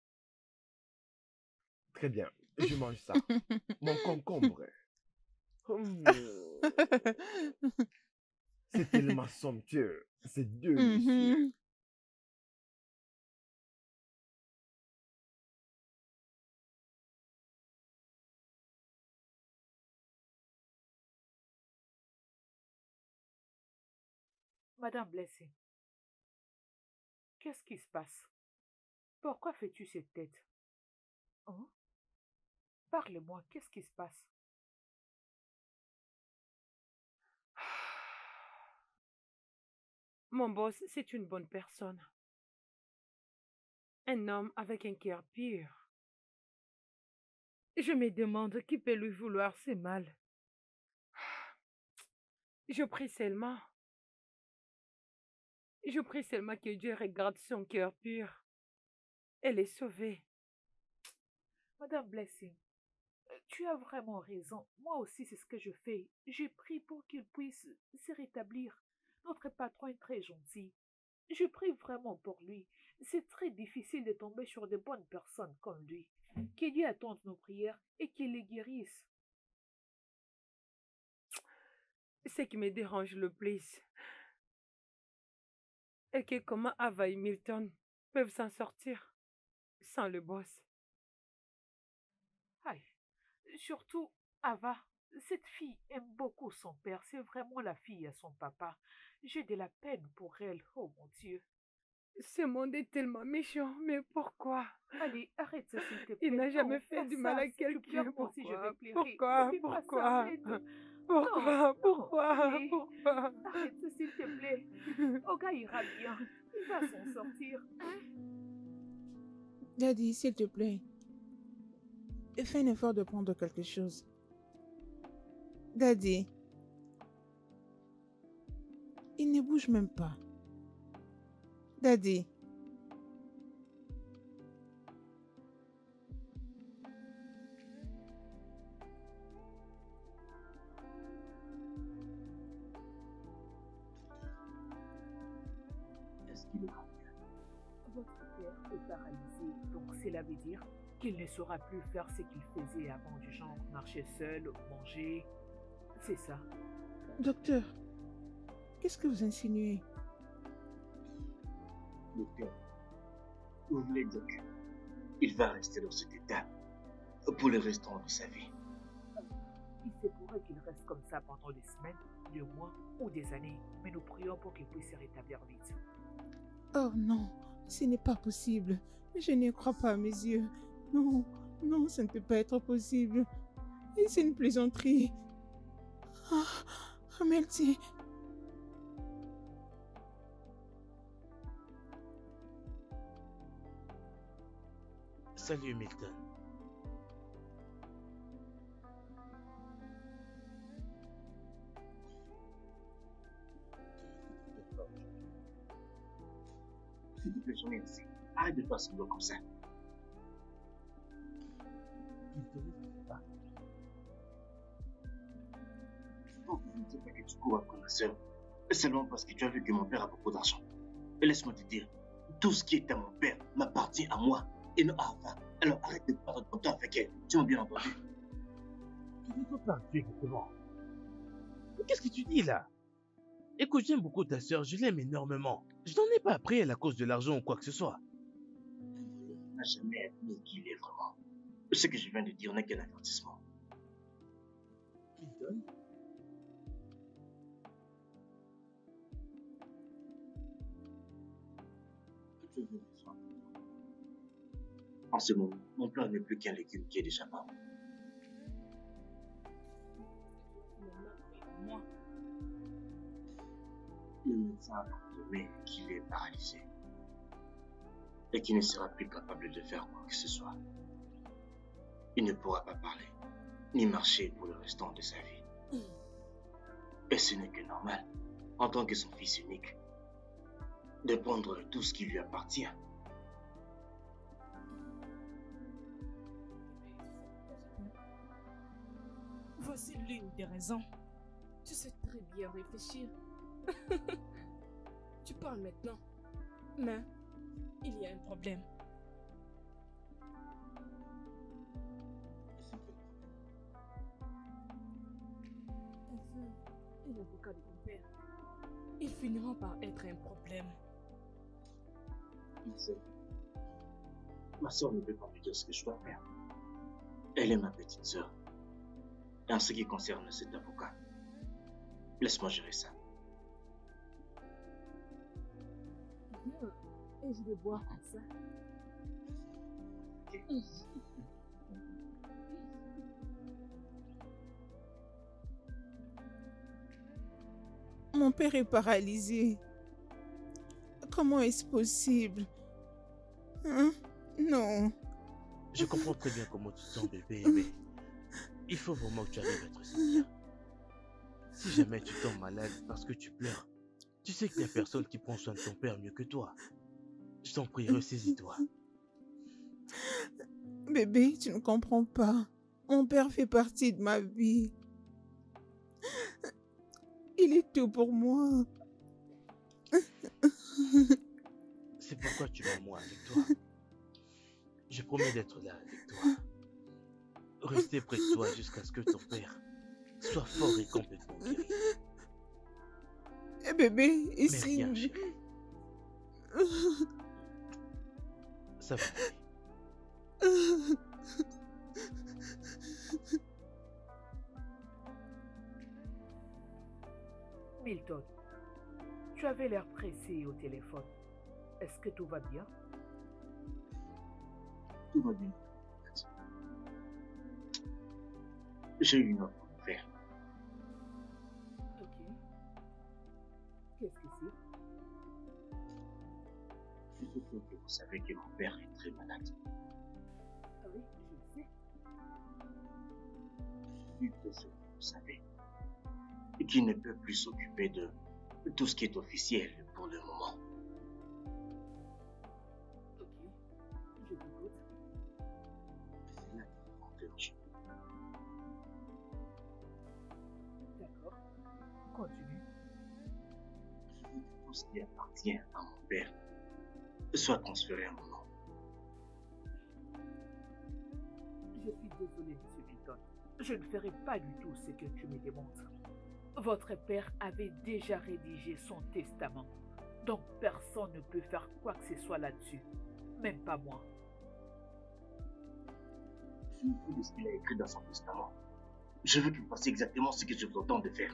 Très bien, je mange ça. Mon concombre. C'est tellement somptueux. C'est délicieux. Mhm. Madame Blessing, Qu'est-ce qui se passe? Pourquoi fais-tu cette tête? Hein? Parle-moi, qu'est-ce qui se passe? Mon boss, c'est une bonne personne. Un homme avec un cœur pur. Je me demande qui peut lui vouloir si mal. Je prie seulement. Je prie seulement que Dieu regarde son cœur pur. Elle est sauvée. Madame Blessing, tu as vraiment raison. Moi aussi, c'est ce que je fais. J'ai pris pour qu'il puisse se rétablir. Notre patron est très gentil. Je prie vraiment pour lui. C'est très difficile de tomber sur de bonnes personnes comme lui. Que Dieu attende nos prières et qu'il les guérisse. Ce qui me dérange le plus est que comment Ava et Milton peuvent s'en sortir sans le boss. Aïe. Surtout, Ava, cette fille aime beaucoup son père. C'est vraiment la fille à son papa. J'ai de la peine pour elle. Oh mon Dieu. Ce monde est tellement méchant, mais pourquoi? Allez, arrête ça s'il te plaît. Il n'a jamais Non, fait pas du ça. mal à Si tu quelqu'un. pleures, moi aussi, je Pourquoi? vais pleurer. Pourquoi? Ne fais pas ça, Pourquoi? arrête. Pourquoi? Non, Pourquoi? non, allez. Pourquoi? Arrête ça s'il te plaît. Oga ira bien. Il va s'en sortir. Hein? Daddy, s'il te plaît, fais un effort de prendre quelque chose. Daddy, il ne bouge même pas. Daddy. Est-ce qu'il ira bien? Votre père est paralysé, donc cela veut dire qu'il ne saura plus faire ce qu'il faisait avant, du genre marcher seul, manger. C'est ça. Docteur, qu'est-ce que vous insinuez? Docteur, vous voulez dire qu'il va rester dans cet état pour le restant de sa vie? Il se pourrait qu'il reste comme ça pendant des semaines, des mois ou des années, mais nous prions pour qu'il puisse se rétablir vite. Oh non, ce n'est pas possible. Je ne crois pas à mes yeux. Non, non, ça ne peut pas être possible. Et c'est une plaisanterie. Ah, Melty. Salut Milton. S'il te plaît, j'en ai assez. Arrête de faire semblant comme ça. Il te laisse pas. Donc, je ne sais pas que tu cours après ma soeur. Seulement parce que tu as vu que mon père a beaucoup d'argent. Et laisse-moi te dire, tout ce qui est à mon père m'appartient à moi et non à Ava. Alors arrête de perdre ton temps avec elle. Tu m'as bien entendu? Tu ne peux pas tuer exactement. Qu'est-ce que tu dis là? Écoute, j'aime beaucoup ta sœur, je l'aime énormément. Je n'en ai pas appris elle à cause de l'argent ou quoi que ce soit. Elle n'a jamais admis qui il est vraiment. Ce que je viens de dire n'est qu'un avertissement. Milton? Je veux le soin. En ce moment, mon plan n'est plus qu'un légume qui est déjà mort. Moi, Le médecin a confirmé qu'il est paralysé et qu'il ne sera plus capable de faire quoi que ce soit. Il ne pourra pas parler, ni marcher pour le restant de sa vie. Et ce n'est que normal, en tant que son fils unique, de prendre tout ce qui lui appartient. voici l'une des raisons. Tu sais très bien réfléchir. Tu parles maintenant. Mais il y a un problème. Ta soeur et l'avocat de ton père, ils finiront par être un problème. Il sait. Ma soeur ne peut pas me dire ce que je dois faire. Elle est ma petite soeur. Et en ce qui concerne cet avocat, laisse-moi gérer ça. Bien. Et je vais boire comme ça. Mon père est paralysé. Comment est-ce possible? Hein? Non. Je comprends très bien comment tu te sens, bébé, mais il faut vraiment que tu arrives à être sincère. Si jamais tu tombes malade parce que tu pleures, tu sais qu'il n'y a personne qui prend soin de ton père mieux que toi. Je t'en prie, ressaisis-toi. Bébé, tu ne comprends pas. Mon père fait partie de ma vie. Il est tout pour moi. C'est pourquoi tu veux moi avec toi. Je promets d'être là avec toi. Rester près de toi jusqu'à ce que ton père soit fort et complètement guéri. Eh bébé, Mais ici. rien, chérie. Ça va aller. Milton, tu avais l'air pressé au téléphone. Est-ce que tout va bien? Tout va bien. J'ai eu une offre à faire. Ok. Qu'est-ce que c'est? Je suis sûr que vous savez que mon père est très malade. Ah oui, je le sais. Je suis très sûr que vous savez. Et qu'il ne peut plus s'occuper de tout ce qui est officiel pour le moment. Ok, je t'écoute. C'est là qu'il est rentré en jeu. D'accord. Continue. Je veux que tout ce qui appartient à mon père soit transféré à mon nom. Je suis désolé, Monsieur Milton. Je ne ferai pas du tout ce que tu me démontres. Votre père avait déjà rédigé son testament. Donc personne ne peut faire quoi que ce soit là-dessus. Même pas moi. Je me fous de ce qu'il a écrit dans son testament. Je veux que vous fassiez exactement ce que je vous entends de faire.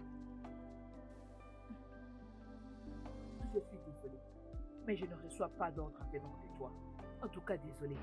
Je suis désolé. Mais je ne reçois pas d'ordre venant de toi. En tout cas, désolé.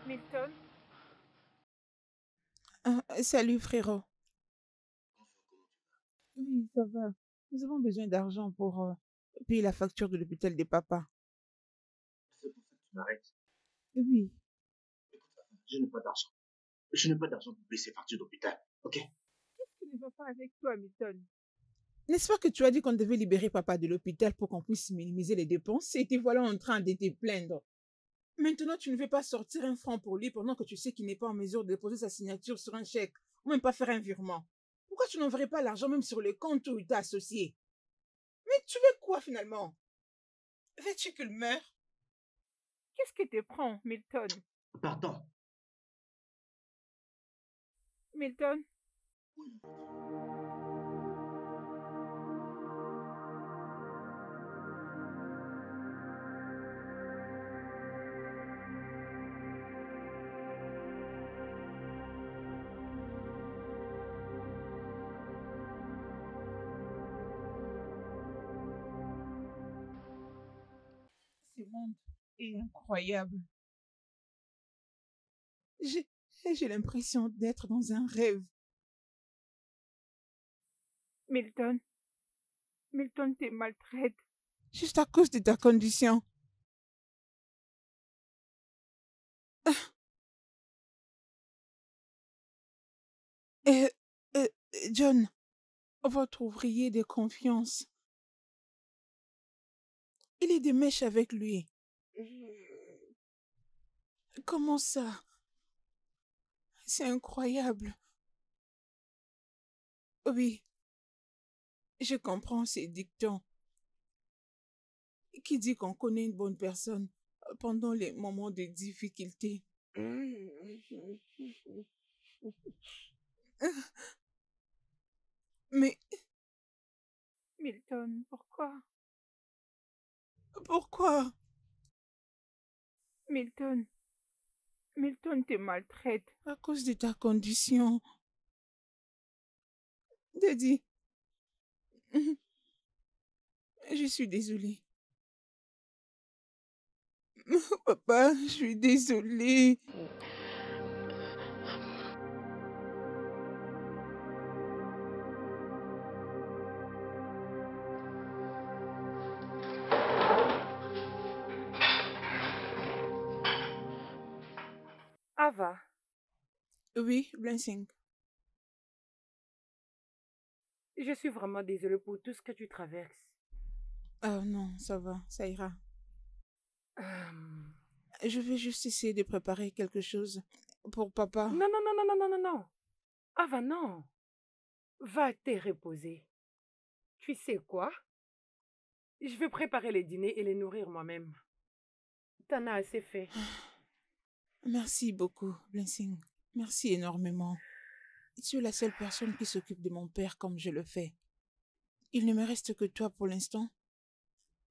Milton, Ah, salut frérot. Oui, ça va. Nous avons besoin d'argent pour payer la facture de l'hôpital des papas. C'est pour ça que tu m'arrêtes. Oui. Je n'ai pas d'argent. Je n'ai pas d'argent pour payer ces factures d'hôpital. Ok? Qu'est-ce qui ne va pas avec toi, Milton? N'est-ce pas que tu as dit qu'on devait libérer papa de l'hôpital pour qu'on puisse minimiser les dépenses et te voilà en train de te plaindre? Maintenant, tu ne veux pas sortir un franc pour lui pendant que tu sais qu'il n'est pas en mesure de déposer sa signature sur un chèque ou même pas faire un virement. Pourquoi tu n'enverrais pas l'argent même sur le compte où il t'a associé? Mais tu veux quoi finalement? Veux-tu qu'il meure? Qu'est-ce qui te prend, Milton? Pardon. Milton, Ce monde est incroyable. J'ai l'impression d'être dans un rêve. Milton, Milton te maltraite. Juste à cause de ta condition. Euh, euh, John, votre ouvrier de confiance. Il est de mèche avec lui. Comment ça? C'est incroyable. Oui, je comprends ces dictons qui dit qu'on connaît une bonne personne pendant les moments de difficulté. Mais Milton, pourquoi? pourquoi? Milton, Milton te maltraite. À cause de ta condition. Daddy, je suis désolée. Papa, je suis désolée. Ava, Oui, Blessing. je suis vraiment désolée pour tout ce que tu traverses. Ah non, ça va, ça ira. Euh, Je vais juste essayer de préparer quelque chose pour papa. Non, non, non, non, non, non, non, non. Ava, non. Va te reposer. Tu sais quoi? Je vais préparer les dîners et les nourrir moi-même. T'en as assez fait. Merci beaucoup, Blessing. Merci énormément. Tu es la seule personne qui s'occupe de mon père comme je le fais. Il ne me reste que toi pour l'instant.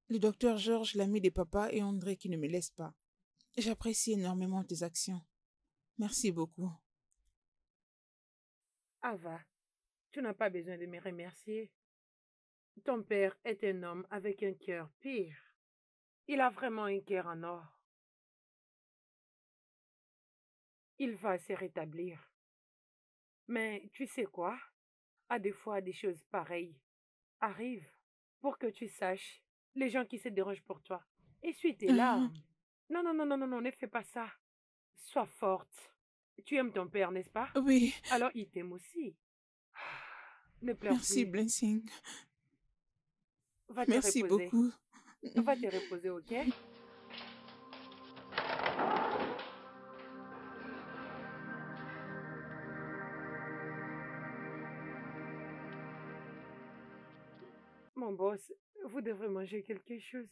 Le docteur Georges, l'ami de papa, et André qui ne me laissent pas. J'apprécie énormément tes actions. Merci beaucoup. Ava, tu n'as pas besoin de me remercier. Ton père est un homme avec un cœur pur. Il a vraiment un cœur en or. Il va se rétablir. Mais tu sais quoi? À des fois, des choses pareilles arrivent pour que tu saches les gens qui se dérangent pour toi. Essuie tes larmes. Non, non, non, non, non, non, ne fais pas ça. Sois forte. Tu aimes ton père, n'est-ce pas? Oui, Alors il t'aime aussi. Ne pleure merci, plus. Blessing. Va te Merci reposer. beaucoup. Va te reposer, ok? Mon boss, vous devrez manger quelque chose.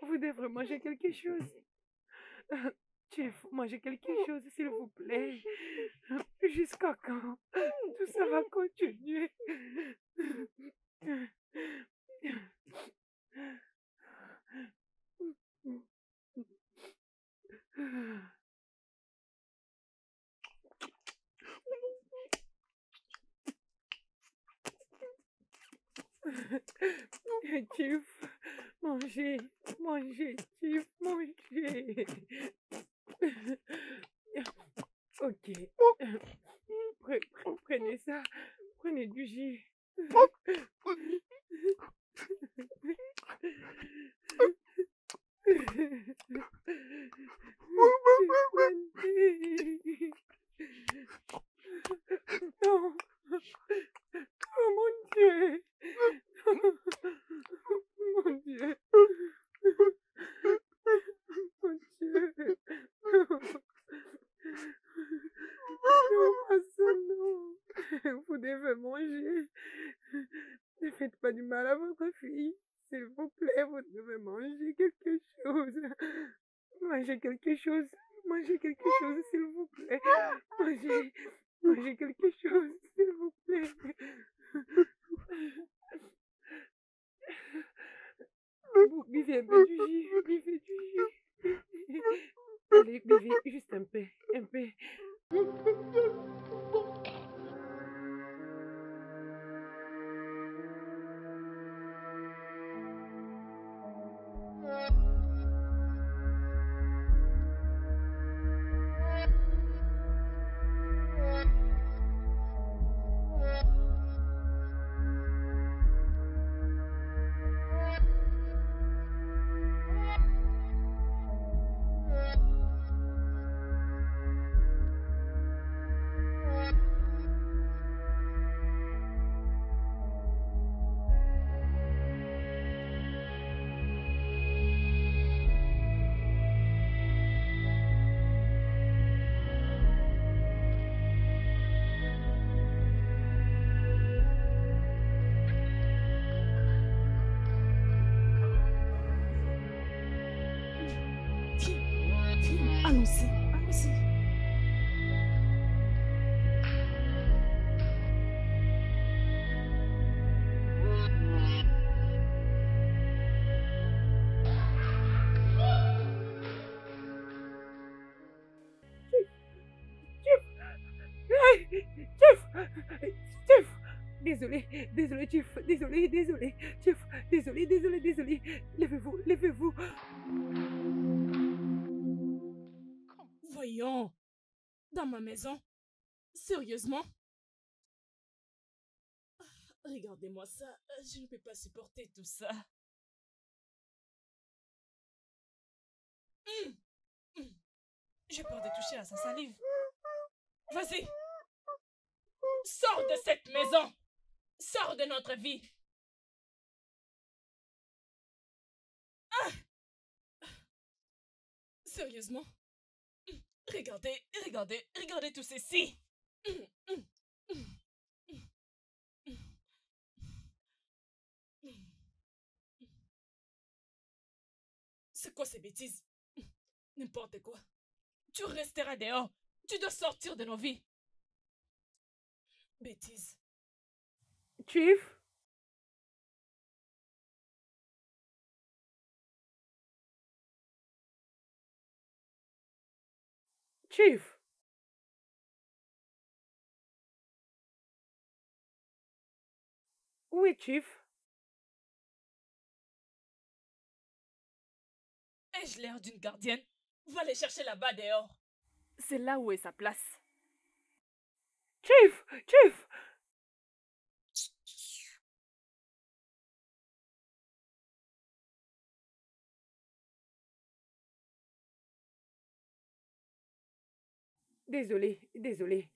Vous devrez manger quelque chose. Chief, mangez quelque chose, s'il vous plaît. Jusqu'à quand? Tout ça va continuer. Chief, mangez, mangez, Chief, mangez. Ok. Prenez ça. Prenez du jus. Non. Oh mon Dieu. Mon Dieu. Mon Dieu. Non, pas ça, non. Vous devez manger. Ne faites pas du mal à votre fille. S'il vous plaît, vous devez manger quelque chose. Mangez quelque chose. Mangez quelque chose, s'il vous plaît. Mangez. Mangez quelque chose, s'il vous plaît. Vous buvez un peu du jus. Buvez du jus. Allez, buvez juste un peu. Un peu. Désolé, désolé, Chief. Désolé, désolé. Chief, désolé, désolé, désolé. Levez-vous, levez-vous. Voyons. Dans ma maison. Sérieusement? Regardez-moi ça. Je ne peux pas supporter tout ça. J'ai peur de toucher à sa salive. Vas-y. Sors de cette maison. Sors de notre vie. Sérieusement? Regardez, regardez, regardez tout ceci. C'est quoi ces bêtises? N'importe quoi. Tu resteras dehors. Tu dois sortir de nos vies. Bêtises. Chief? Chief? Oui, Chief. Ai-je l'air d'une gardienne? Va les chercher là-bas dehors. C'est là où est sa place. Chief! Chief! Désolé, désolé.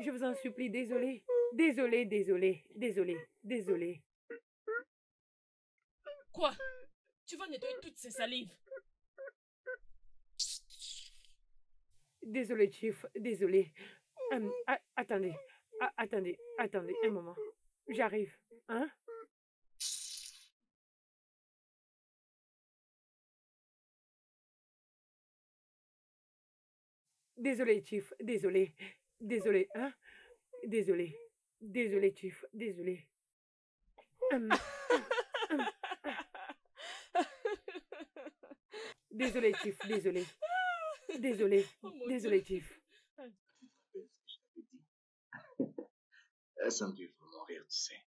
Je vous en supplie, désolé. Désolé, désolé, désolé, désolé. Quoi? Tu vas nettoyer toutes ces salives. Désolé, Chief, désolé. Attendez, attendez, attendez, un moment. J'arrive, hein? Désolé, Chief, désolé. Désolé, hein? Désolé. Désolé, Chief, désolé. Désolé, Chief, désolé. Désolé, désolé, Chief. Ça me fait vraiment rire, tu sais.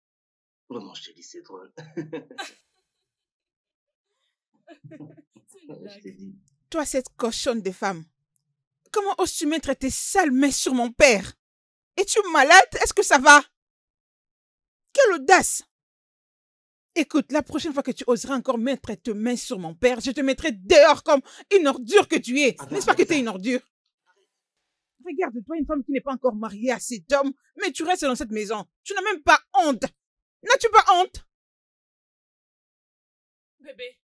Vraiment, je te dis, c'est drôle. Je te dis. Toi, cette cochonne de femme, comment oses-tu mettre tes sales mains sur mon père? Es-tu malade? Est-ce que ça va? Quelle audace! Écoute, la prochaine fois que tu oseras encore mettre tes mains sur mon père, je te mettrai dehors comme une ordure que tu es. N'est-ce pas que tu es une ordure? Regarde-toi, une femme qui n'est pas encore mariée à cet homme, mais tu restes dans cette maison. Tu n'as même pas honte. N'as-tu pas honte? Bébé,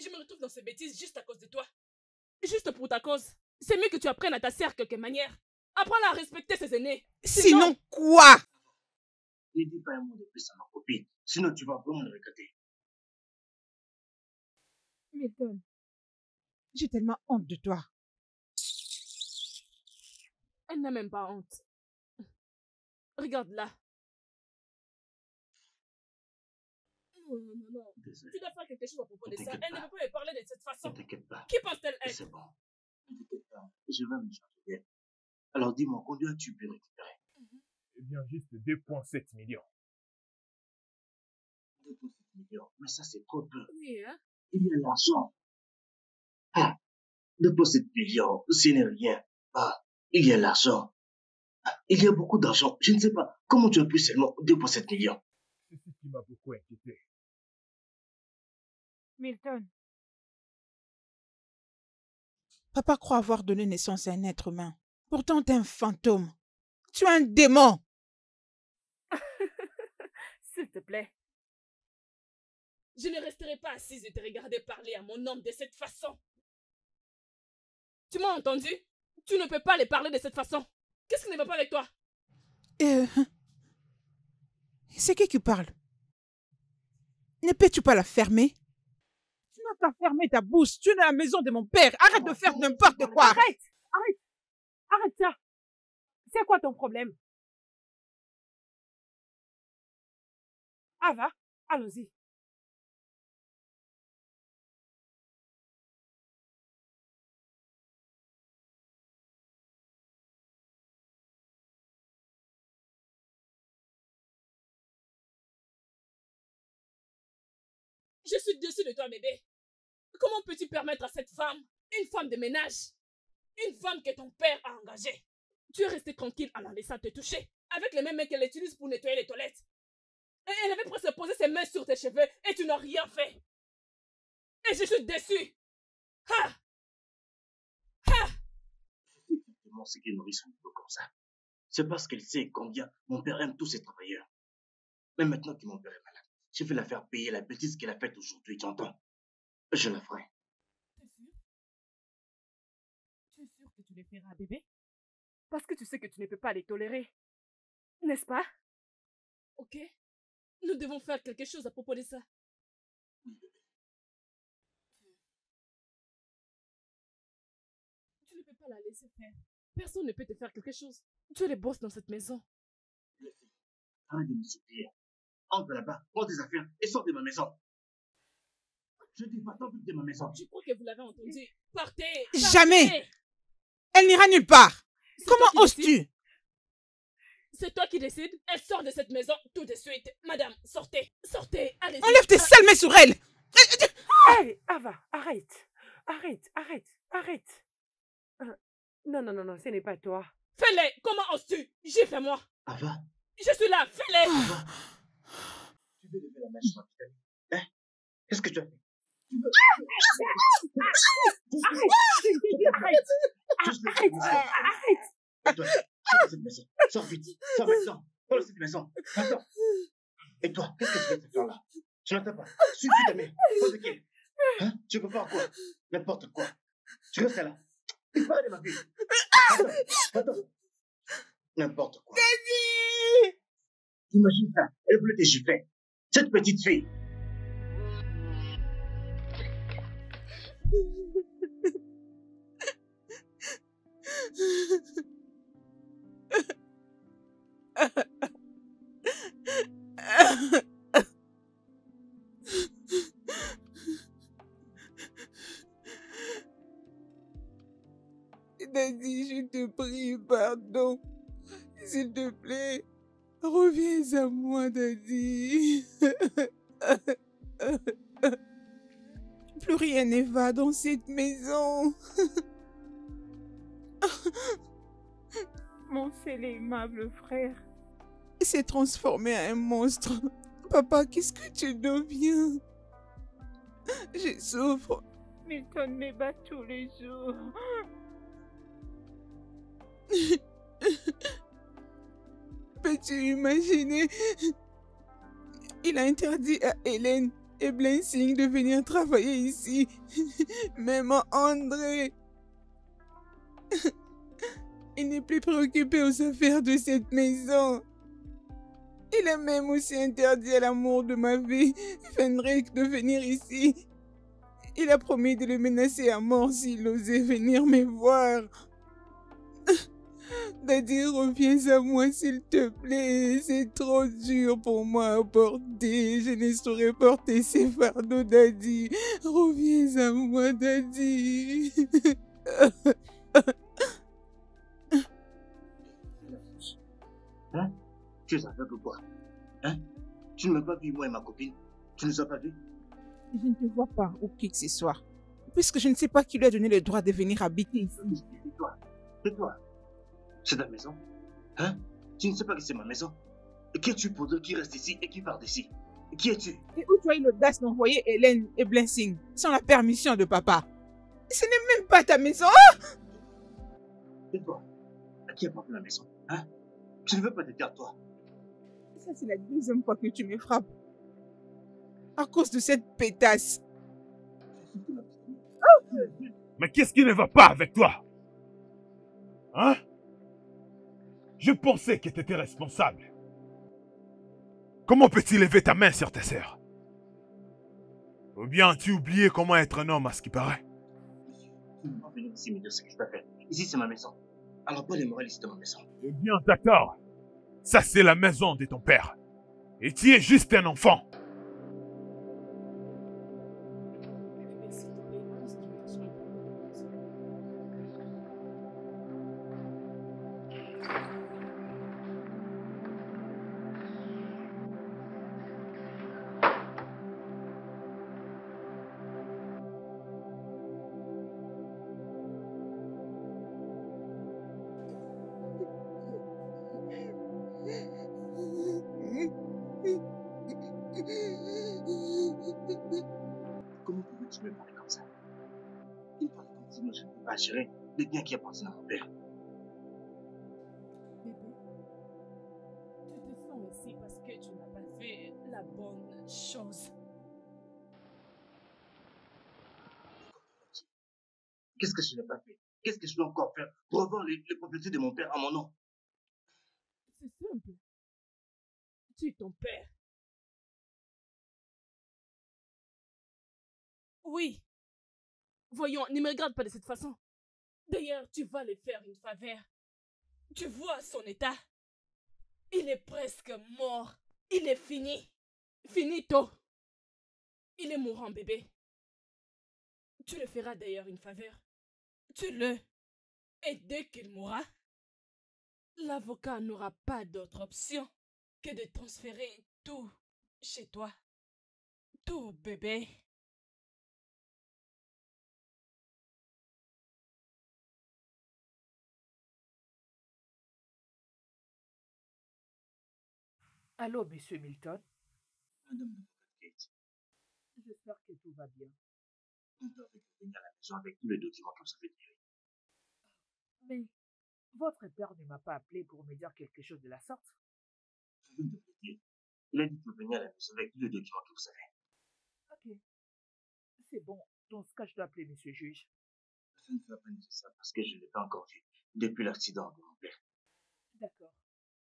je me retrouve dans ces bêtises juste à cause de toi. Juste pour ta cause. C'est mieux que tu apprennes à ta sœur quelque manière. Apprends à respecter ses aînés. Sinon quoi? Ne dis pas un mot de plus à ma copine, sinon tu vas vraiment le regretter. Milton, j'ai tellement honte de toi. Elle n'a même pas honte. Regarde-la. Non. Désolé. Tu dois faire quelque chose à propos de ça. T'inquiète Elle ne pas. peut pas me parler de cette façon. Ne t'inquiète pas. Qui pense-t-elle être? C'est bon. Ne t'inquiète pas. Je vais me charger d'elle. Alors dis-moi, combien as-tu pu récupérer? Eh bien, juste 2,7 millions. 2,7 millions. Mais ça, c'est trop peu. Oui, hein? Il y a l'argent. Ah, 2,7 millions, ce n'est rien. Ah, il y a l'argent. Ah, il y a beaucoup d'argent. Je ne sais pas comment tu as pu seulement 2,7 millions. C'est ce qui m'a beaucoup inquiété. Milton, Papa croit avoir donné naissance à un être humain. Pourtant, tu es un fantôme. Tu es un démon. S'il te plaît. Je ne resterai pas assise et te regarder parler à mon homme de cette façon. Tu m'as entendu? Tu ne peux pas les parler de cette façon. Qu'est-ce qui ne va pas avec toi? C'est qui parle? Ne peux-tu pas la fermer? Tu n'as qu'à fermer ta bouche. Tu es dans la maison de mon père. Arrête de faire n'importe quoi. arrête! Arrête! Arrête ça! C'est quoi ton problème? Ava, allons-y. Je suis déçue de toi, bébé. Comment peux-tu permettre à cette femme, une femme de ménage, une femme que ton père a engagée, tu es resté tranquille en la laissant te toucher, avec les mêmes mains qu'elle utilise pour nettoyer les toilettes. Et elle avait presque posé ses mains sur tes cheveux et tu n'as rien fait. Et je suis déçue. Ha! Ha! Je sais exactement ce qui nourrit son ego comme ça. C'est parce qu'elle sait combien mon père aime tous ses travailleurs. Mais maintenant que mon père est malade, je vais la faire payer la bêtise qu'elle a faite aujourd'hui, tu entends? Je la ferai. T'es sûr? Tu es sûr que tu les feras, bébé? Parce que tu sais que tu ne peux pas les tolérer. N'est-ce pas? Ok. Nous devons faire quelque chose à propos de ça. Oui, bébé. Tu ne peux pas la laisser faire. Personne ne peut te faire quelque chose. Tu es le boss dans cette maison. Les filles, arrête de me supplier. Entre là-bas, prends tes affaires et sors de ma maison. Je dis pas tant vite de ma maison. Je crois que vous l'avez entendu. Partez! Jamais! Partez! Elle n'ira nulle part. C'est toi Comment qui décides. oses-tu? C'est toi qui décides. Elle sort de cette maison tout de suite. Madame, sortez. Sortez. Allez-y. Enlève tes sales mains sur elle. Hey, Ava, arrête. Arrête. Non, ce n'est pas toi. Fais-les. Comment oses-tu? Gifle-moi. Ava, Je suis là. Fais-les. Ava. Tu veux lever la main sur ma petite amie? Hein? Qu'est-ce que tu as fait? Tu veux... Arrête. Et toi, sors de cette maison. Sors vite. Sors maintenant. Sors de cette maison. Maintenant. Et toi, qu'est-ce que tu fais de cette temps-là? Tu n'entends pas. Suffit ta mère. Pas de qui? Hein? Tu peux pas quoi? N'importe quoi. Tu restes là. Disparaît de ma vie. Attends. N'importe quoi. Daddy! Imagine ça. Elle voulait te gifler. Cette petite fille. Daddy, je te prie, pardon. S'il te plaît, reviens à moi, Daddy. Plus rien ne va dans cette maison. Mon seul et aimable frère. Il s'est transformé en un monstre. Papa, qu'est-ce que tu deviens? Je souffre. Milton me bat tous les jours. Peux-tu imaginer? Il a interdit à Hélène et Blansing de venir travailler ici. Même André. Il n'est plus préoccupé aux affaires de cette maison. Il a même aussi interdit à l'amour de ma vie, Fenric, de venir ici. Il a promis de le menacer à mort s'il osait venir me voir. Daddy, reviens à moi s'il te plaît. C'est trop dur pour moi à porter. Je ne saurais porter ces fardeaux, Daddy. Reviens à moi, Daddy. Hein? Tu es aveugle ou quoi? Hein? Tu ne m'as pas vu, moi et ma copine? Tu ne nous as pas vus? Je ne te vois pas, ou qui que ce soit. Puisque je ne sais pas qui lui a donné le droit de venir habiter ici. Tais-toi. Tais-toi. C'est ta maison? Hein? Tu ne sais pas que c'est ma maison? Et qui es-tu pour dire qui reste ici et qui part d'ici? Qui es-tu? Et où tu as eu l'audace d'envoyer Hélène et Blansing sans la permission de papa? Ce n'est même pas ta maison. Oh! Tais-toi. À qui appartient la maison? Hein? Tu ne veux pas te taire, toi? Ça, c'est la deuxième fois que tu me frappes. À cause de cette pétasse. Mais qu'est-ce qui ne va pas avec toi? Hein? Je pensais que tu étais responsable. Comment peux-tu lever ta main sur ta sœur? Ou bien as-tu oublié comment être un homme à ce qui paraît? Tu ne peux pas venir ici me dire ce que je peux faire. Ici, c'est ma maison. Alors pas les moralistes de ma maison. Eh bien, d'accord. Ça, c'est la maison de ton père. Et tu es juste un enfant. pas à gérer les biens qui appartiennent à mon père. Bébé, tu te sens ainsi parce que tu n'as pas fait la bonne chose. Qu'est-ce que je n'ai pas fait? Qu'est-ce que je dois encore faire pour avoir les propriétés de mon père à mon nom? C'est simple. Tu es ton père. Oui. Voyons, ne me regarde pas de cette façon. D'ailleurs, tu vas lui faire une faveur. Tu vois son état. Il est presque mort. Il est fini. Finito. Il est mourant, bébé. Tu le feras d'ailleurs une faveur. Tue-le. Et dès qu'il mourra, l'avocat n'aura pas d'autre option que de transférer tout chez toi. Tout, bébé. Allô, monsieur Milton. Madame l'avocate Kate, J'espère que tout va bien. mon père veut venir à la maison avec tous les documents que vous avez tirés. Mais votre père ne m'a pas appelé pour me dire quelque chose de la sorte. Je viens de vous le dire. Il a dit de venir à la maison avec tous les documents que vous avez. Ok. C'est bon. Dans ce cas, je dois appeler monsieur juge. Ça ne sera pas nécessaire parce que je ne l'ai pas encore vu depuis l'accident de mon père. D'accord.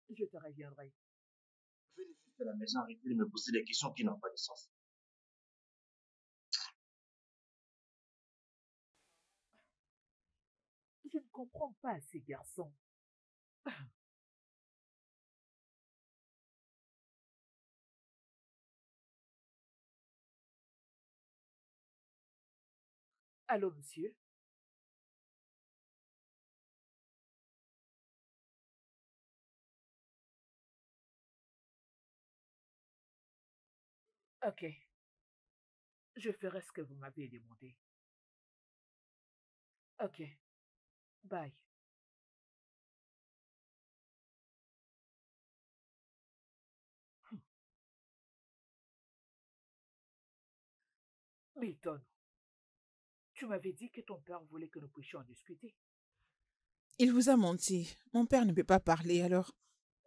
Je te reviendrai. Venez juste à la maison, arrêtez de me poser des questions qui n'ont pas de sens. Je ne comprends pas ces garçons. Allô, monsieur? Ok. Je ferai ce que vous m'avez demandé. Ok. Bye. Milton, tu m'avais dit que ton père voulait que nous puissions en discuter. Il vous a menti. Mon père ne peut pas parler, alors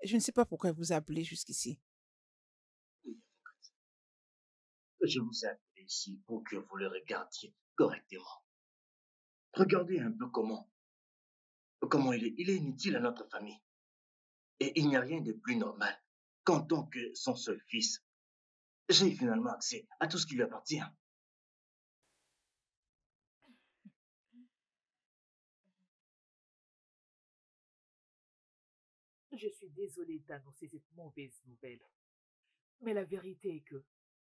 je ne sais pas pourquoi il vous a appelé jusqu'ici. Oui, avocate. Je vous ai appelé ici pour que vous le regardiez correctement. Regardez un peu comment il est. Il est inutile à notre famille. Et il n'y a rien de plus normal qu'en tant que son seul fils, j'ai finalement accès à tout ce qui lui appartient. Je suis désolée d'annoncer cette mauvaise nouvelle. Mais la vérité est que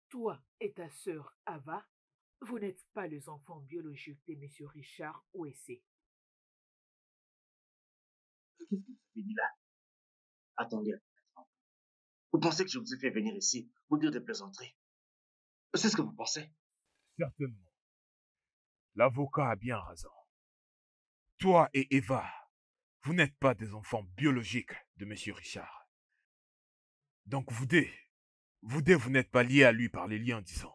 toi et ta sœur Ava, vous n'êtes pas les enfants biologiques de M. Richard Ouessé. Qu'est-ce que vous avez dit là? Attendez. Vous pensez que je vous ai fait venir ici pour dire des plaisanteries? C'est ce que vous pensez? Certainement. L'avocat a bien raison. Toi et Eva, vous n'êtes pas des enfants biologiques de Monsieur Richard. Donc vous n'êtes pas liés à lui par les liens du sang.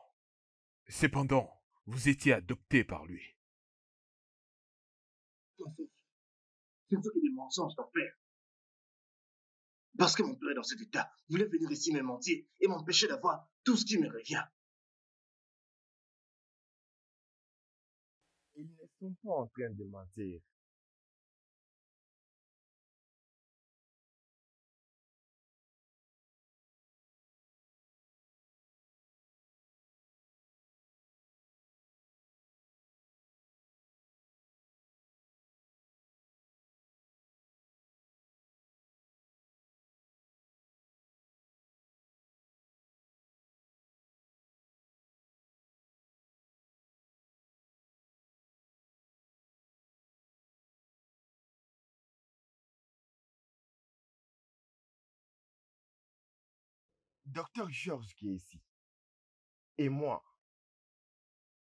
Cependant, vous étiez adoptés par lui. Mensonge. Ce ne sont que des mensonges, ton père. Parce que mon père est dans cet état, vous voulez venir ici me mentir et m'empêcher d'avoir tout ce qui me revient. Ils ne sont pas en train de mentir. Docteur Georges qui est ici et moi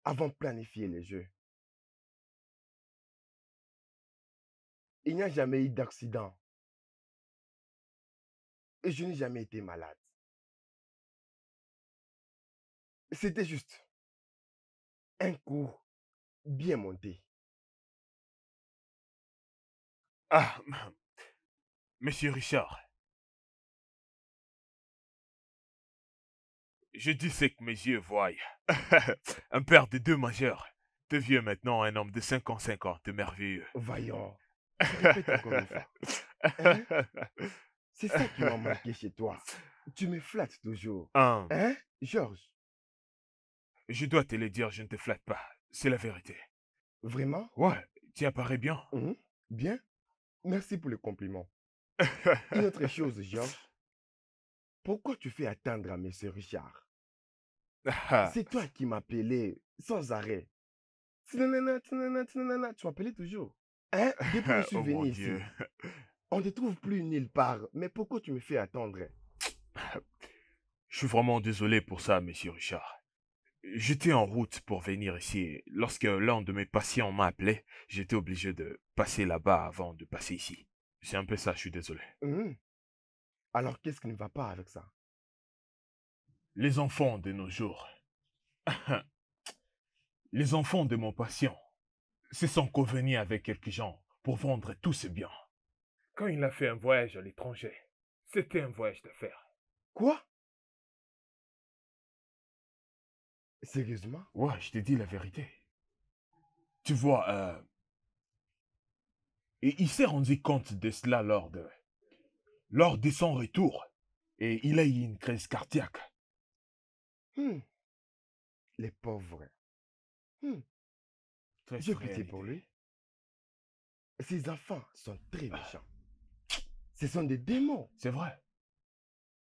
avons planifié les jeux. Il n'y a jamais eu d'accident et je n'ai jamais été malade. C'était juste un coup bien monté. Ah, monsieur Richard, je dis ce que mes yeux voient. Un père de deux majeurs. Deux vieux maintenant, un homme de 55 ans, de merveilleux. Voyons, répète encore une fois. Hein? C'est ça qui m'a manqué chez toi. Tu me flattes toujours. Hein, Hein, Georges? je dois te le dire, je ne te flatte pas. C'est la vérité. Vraiment? Ouais, tu apparais bien. Mhm. Bien. Merci pour le compliment. Une autre chose, Georges. Pourquoi tu fais attendre à monsieur Richard? Ah, C'est toi qui m'appelais sans arrêt. Tinanana, tinanana, tinanana, tu m'appelais toujours. Hein? Depuis que je suis oh mon venu ici, Dieu. on ne te trouve plus nulle part. Mais pourquoi tu me fais attendre? Je suis vraiment désolé pour ça, monsieur Richard. J'étais en route pour venir ici. Lorsque l'un de mes patients m'a appelé, j'étais obligé de passer là-bas avant de passer ici. C'est un peu ça, je suis désolé. Mhm. Alors, qu'est-ce qui ne va pas avec ça? Les enfants de nos jours. Les enfants de mon patient se sont convenus avec quelques gens pour vendre tous ses biens. Quand il a fait un voyage à l'étranger, c'était un voyage d'affaires. Quoi? Sérieusement? Ouais, je te dis la vérité. Tu vois, et il s'est rendu compte de cela lors de son retour. Et il a eu une crise cardiaque. Hmm. Les pauvres. Hmm. Triste J'ai pitié pour réalité. lui. Ces enfants sont très méchants. Ce sont des démons. C'est vrai.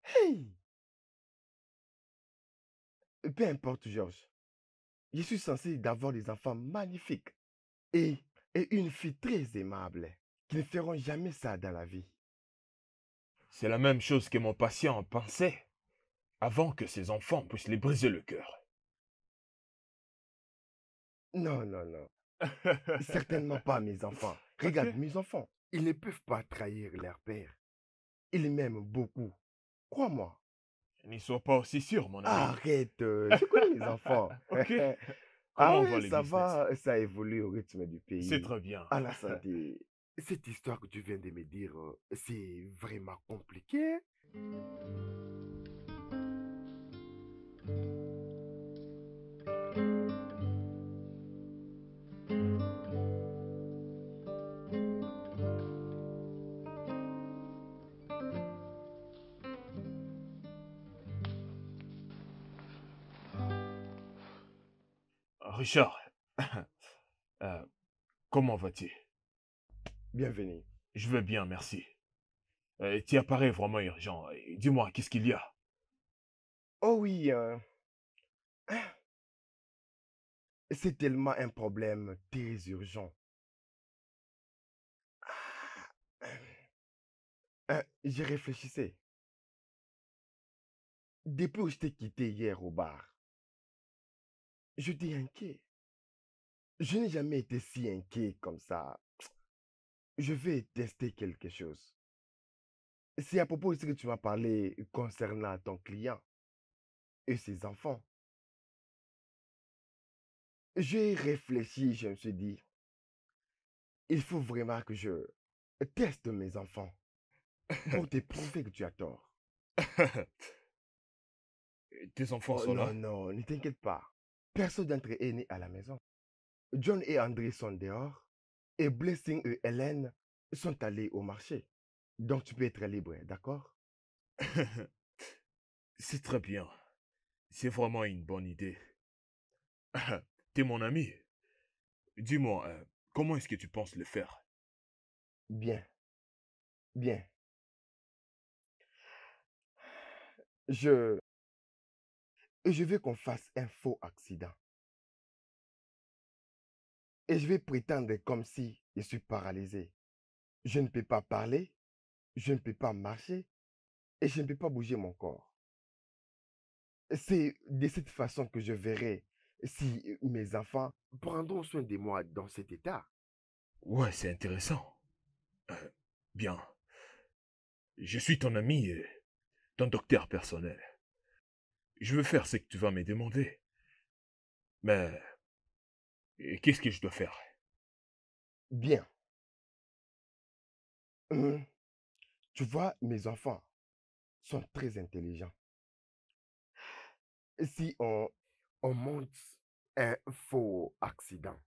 Hey! Peu importe, Georges. Je suis censé d'avoir des enfants magnifiques et, et une fille très aimable qui ne feront jamais ça dans la vie. C'est la même chose que mon patient pensait avant que ses enfants puissent lui briser le cœur. Non, non, non. Certainement pas mes enfants. Regarde, mes enfants, ils ne peuvent pas trahir leur père. Ils m'aiment beaucoup. Crois-moi. N'y sois pas aussi sûr, mon ami. Arrête, je connais mes enfants. Ok. Ah Comment oui, va le ça business? va, ça évolue au rythme du C'est pays. très bien. À la santé. Cette histoire que tu viens de me dire, c'est vraiment compliqué. Richard, euh, comment vas-tu? Bienvenue. Je vais bien, merci. Tu apparais vraiment urgent. Dis-moi, qu'est-ce qu'il y a? Oh oui, c'est tellement un problème très urgent. J'y réfléchissais. Depuis que je t'ai quitté hier au bar, j'étais inquiet. Je n'ai jamais été si inquiet comme ça. Je vais tester quelque chose. C'est à propos de ce que tu m'as parlé concernant ton client et ses enfants. J'ai réfléchi, je me suis dit, il faut vraiment que je teste mes enfants pour te prouver que tu as tort. Tes enfants Oh sont non, là? non, ne t'inquiète pas. Personne d'entre eux n'est à la maison. John et André sont dehors et Blessing et Hélène sont allés au marché. Donc tu peux être libre, d'accord? C'est très bien. C'est vraiment une bonne idée. T'es mon ami. Dis-moi, comment est-ce que tu penses le faire? Bien, bien. Je, je veux qu'on fasse un faux accident. Et je vais prétendre comme si je suis paralysé. Je ne peux pas parler, je ne peux pas marcher et je ne peux pas bouger mon corps. C'est de cette façon que je verrai si mes enfants prendront soin de moi dans cet état. Ouais, c'est intéressant. Euh, bien. Je suis ton ami et ton docteur personnel. Je veux faire ce que tu vas me demander. Mais qu'est-ce que je dois faire? Bien. Hum, Tu vois, mes enfants sont très intelligents. Si on monte un faux accident,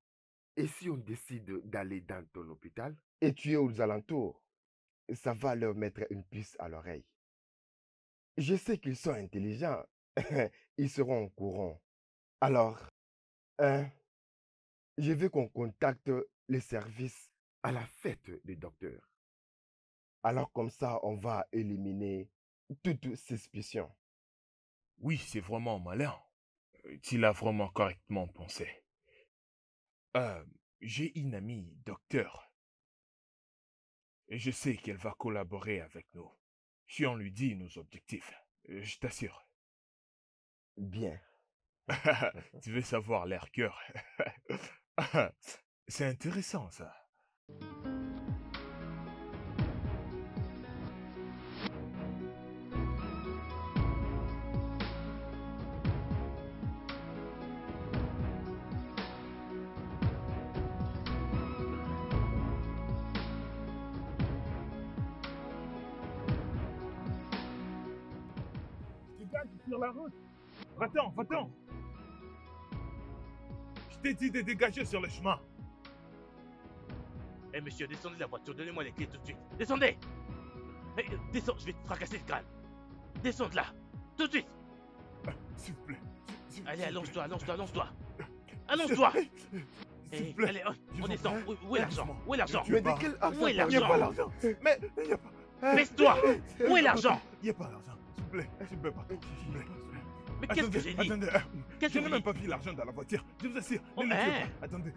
et si on décide d'aller dans ton hôpital et tu es aux alentours, ça va leur mettre une puce à l'oreille. Je sais qu'ils sont intelligents. Ils seront au courant. Alors, hein, je veux qu'on contacte les services à la fête des docteurs. Alors comme ça, on va éliminer toute suspicion. Oui, c'est vraiment malin. Tu l'as vraiment correctement pensé. Euh, j'ai une amie, docteur, et je sais qu'elle va collaborer avec nous. Si on lui dit nos objectifs, je t'assure. Bien. Tu veux savoir l'air cœur. C'est intéressant ça. Dégage sur la route. Va-t'en, va-t'en. Je t'ai dit de dégager sur le chemin. Eh monsieur, descendez de la voiture, donnez-moi les clés tout de suite. Descendez. Descends, je vais te fracasser le crâne. Descends de là, tout de suite. S'il vous plaît. Allez, allonge-toi, allonge-toi, allonge-toi. Allonge-toi. S'il vous plaît. Allez, on descend. Où est l'argent? Où est l'argent? Mais de quel argent? Où est Il n'y a l'argent? pas l'argent. Mais il n'y a pas. Baisse-toi. Où est l'argent? Il n'y a pas l'argent. S'il vous plaît. S'il vous plaît, pardon. S'il vous plaît. Mais qu'est-ce que j'ai dit? Attendez, Qu'est-ce je que n'ai vous même dites? pas vu l'argent dans la voiture. Je vous assure. Oh, Ne le tuez hein? pas. Attendez.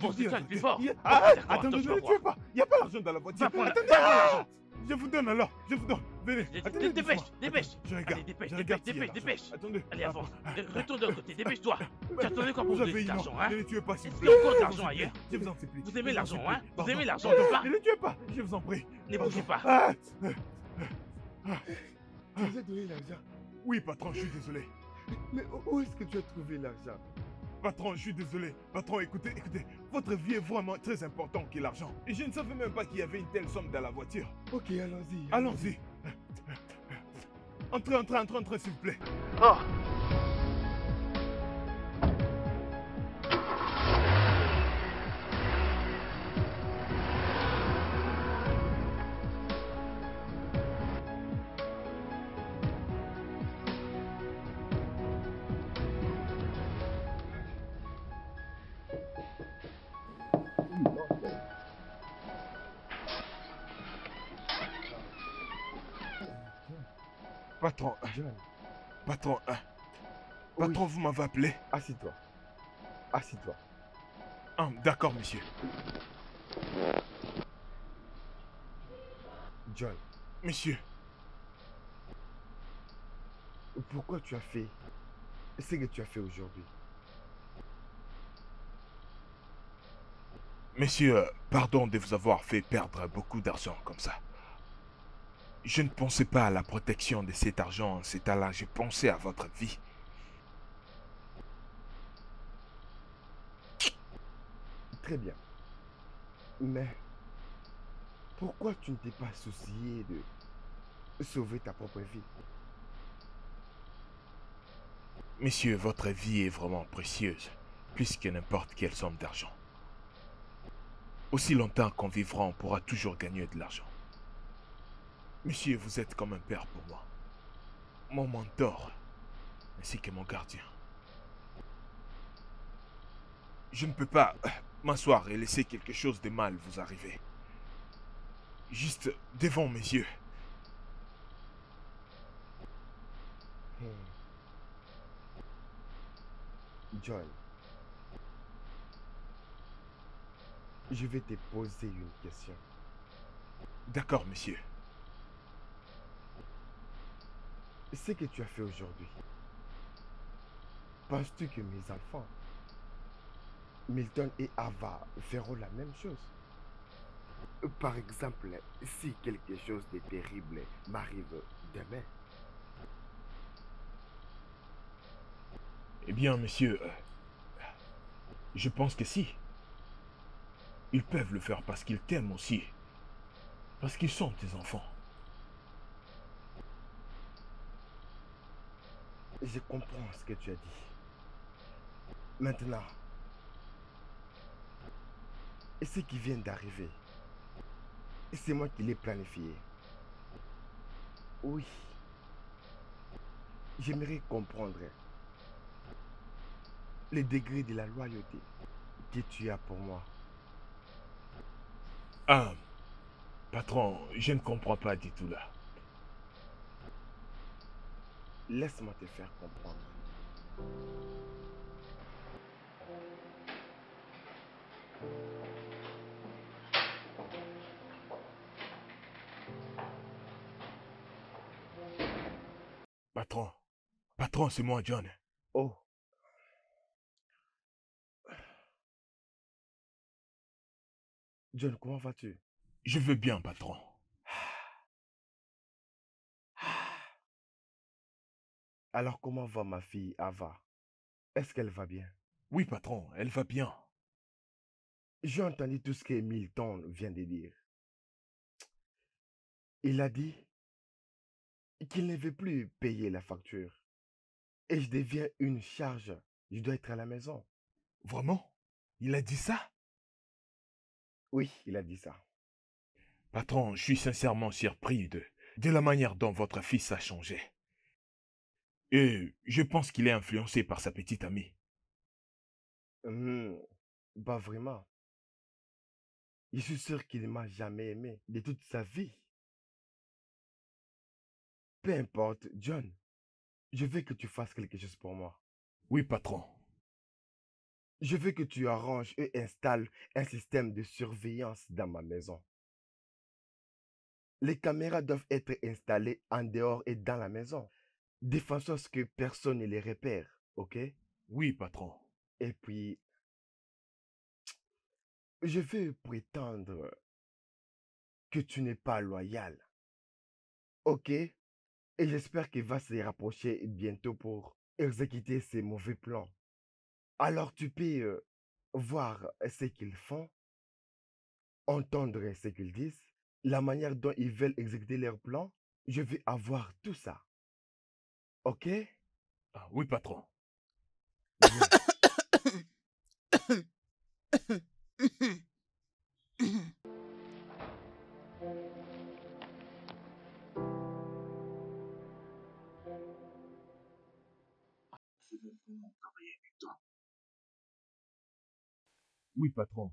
Bon, Je c'est dis, toi le plus fort. Ah, D'accord, attendez, ne touche pas le moi. tuez pas. Il n'y a pas l'argent dans la voiture. Va prendre Attendez. l'argent. Je vous donne alors. Je vous donne. Venez. Attendez, Dépêche, doucement. dépêche. Je regarde. Allez, dépêche, Je regarde dépêche, s'il y a dépêche, l'argent. Attendez. Allez, avance. Retourne de l'autre côté, dépêche-toi. Tu attendais quoi pour Vous vous donner avez cet une argent, hein? Ne les tuez pas, s'il vous Est-ce plaît. qu'il y a encore de Je l'argent vous en ailleurs? supplie. Je vous en supplie. Vous aimez Je l'argent, en supplie. hein? Vous Pardon. aimez l'argent, Pardon. n'est-ce pas? Ne les tuez pas. Je vous en prie. Ne bougez pas. Ah. Tu nous as donné l'argent. Oui, patron, je suis désolé. Mais où est-ce que tu as trouvé l'argent? Patron, je suis désolé. Patron, écoutez. Votre vie est vraiment très importante que l'argent. Et je ne savais même pas qu'il y avait une telle somme dans la voiture. Ok, allons-y. Allons-y. Entrez, s'il vous plaît. Patron, John, patron, oui, patron, vous m'avez appelé. assis-toi. Assis-toi. Ah, d'accord, monsieur. John, Monsieur, pourquoi tu as fait ce que tu as fait aujourd'hui? monsieur, pardon de vous avoir fait perdre beaucoup d'argent comme ça. Je ne pensais pas à la protection de cet argent en cet état-là. Je pensais à votre vie. Très bien. Mais pourquoi tu ne t'es pas soucié de sauver ta propre vie? Monsieur, votre vie est vraiment précieuse, plus que n'importe quelle somme d'argent. Aussi longtemps qu'on vivra, on pourra toujours gagner de l'argent. Monsieur, vous êtes comme un père pour moi. Mon mentor, ainsi que mon gardien. Je ne peux pas m'asseoir et laisser quelque chose de mal vous arriver. Juste devant mes yeux. John, je vais te poser une question. D'accord, monsieur. Ce que tu as fait aujourd'hui, penses-tu que mes enfants, Milton et Ava, feront la même chose? Par exemple, si quelque chose de terrible m'arrive demain. Eh bien, monsieur, je pense que si. Ils peuvent le faire parce qu'ils t'aiment aussi. Parce qu'ils sont tes enfants. Je comprends ce que tu as dit. Maintenant, et ce qui vient d'arriver, c'est moi qui l'ai planifié. Oui. J'aimerais comprendre le degré de la loyauté que tu as pour moi. Ah, patron, je ne comprends pas du tout là. Laisse-moi te faire comprendre. Patron, c'est moi, John. Oh. John, comment vas-tu? Je veux bien, patron. Alors, comment va ma fille, Ava? Est-ce qu'elle va bien? Oui, patron, elle va bien. J'ai entendu tout ce que Milton vient de dire. Il a dit qu'il ne veut plus payer la facture. Et je deviens une charge. Je dois être à la maison. Vraiment? Il a dit ça? Oui, il a dit ça. Patron, je suis sincèrement surpris de la manière dont votre fils a changé. Et je pense qu'il est influencé par sa petite amie. Bah vraiment. Je suis sûr qu'il ne m'a jamais aimé de toute sa vie. Peu importe, John, je veux que tu fasses quelque chose pour moi. Oui, patron. Je veux que tu arranges et installes un système de surveillance dans ma maison. Les caméras doivent être installées en dehors et dans la maison, de façon à ce que personne ne les repère, ok? Oui, patron. Et puis, je veux prétendre que tu n'es pas loyal, ok? Et j'espère qu'il va se rapprocher bientôt pour exécuter ses mauvais plans. Alors tu peux voir ce qu'ils font, entendre ce qu'ils disent, la manière dont ils veulent exécuter leurs plans. Je veux avoir tout ça. Ok? Ah, oui, patron. Bien. Je veux vraiment travailler avec toi. Oui, patron.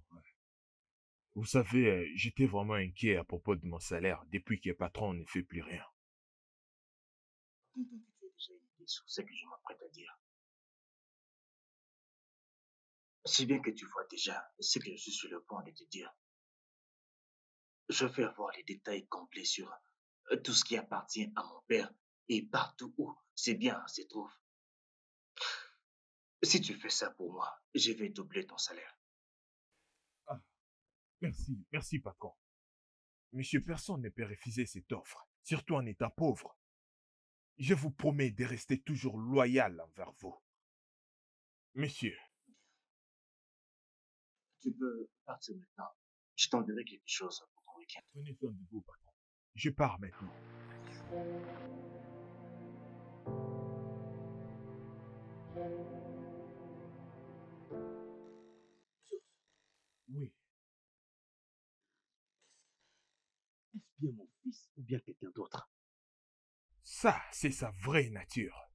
Vous savez, j'étais vraiment inquiet à propos de mon salaire depuis que patron ne fait plus rien. Tonton, que tu as déjà une idée sur ce que je m'apprête à dire. Si bien que tu vois déjà ce que je suis sur le point de te dire. Je veux avoir les détails complets sur tout ce qui appartient à mon père et partout où ces biens se trouvent. Si tu fais ça pour moi, je vais doubler ton salaire. Ah, merci, patron. Monsieur, personne ne peut refuser cette offre, surtout en état pauvre. Je vous promets de rester toujours loyal envers vous. Monsieur, Tu peux partir maintenant. Je t'enverrai quelque chose pour ton week-end. prenez soin de vous, patron. Je pars maintenant. Oui, Est-ce bien mon fils ou bien quelqu'un d'autre? ça, c'est sa vraie nature.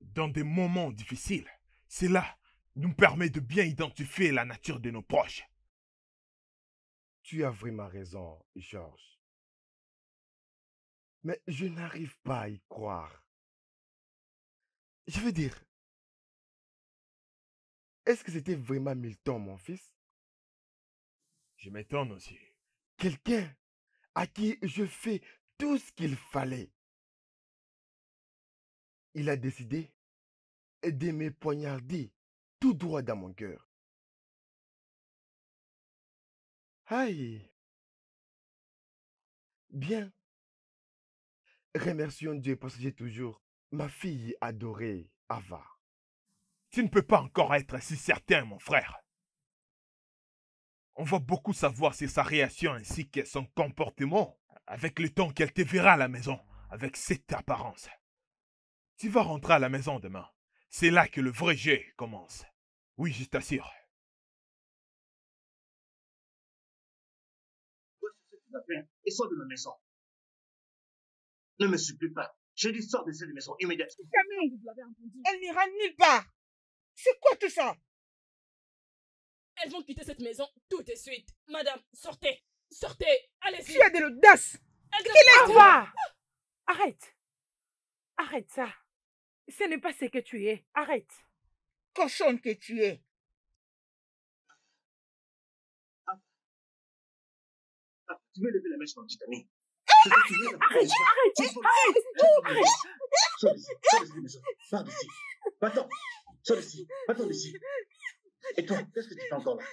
Dans des moments difficiles, cela nous permet de bien identifier la nature de nos proches. Tu as vraiment raison, Georges. Mais je n'arrive pas à y croire. Je veux dire, est-ce que c'était vraiment Milton, mon fils? Je m'étonne aussi. Quelqu'un à qui je fais tout ce qu'il fallait. Il a décidé de me poignarder tout droit dans mon cœur. Aïe! Bien. Remercions Dieu parce que j'ai toujours ma fille adorée, Ava. Tu ne peux pas encore être si certain, mon frère. On va beaucoup savoir sur sa réaction ainsi que son comportement avec le temps qu'elle te verra à la maison avec cette apparence. Tu vas rentrer à la maison demain. C'est là que le vrai jeu commence. Oui, je t'assure. Ouais, c'est ce que tu as fait. Et sors de ma maison. Ne me supplie pas. J'ai dit sors de cette maison immédiatement. Camille, Vous l'avez entendu. elle n'ira nulle part. C'est quoi tout ça? Elles vont quitter cette maison tout de suite. Madame, sortez. Sortez. Allez-y. Tu as de l'audace. Au revoir. Arrête. Arrête ça. Ce n'est pas ce que tu es. Arrête. Cochonne que tu es. Tu veux lever la main sur ton petit ami. Arrête. Sors d'ici, pars d'ici. Va-t'en. Sors d'ici. Va-t'en d'ici. Et toi, qu'est-ce que tu fais encore là?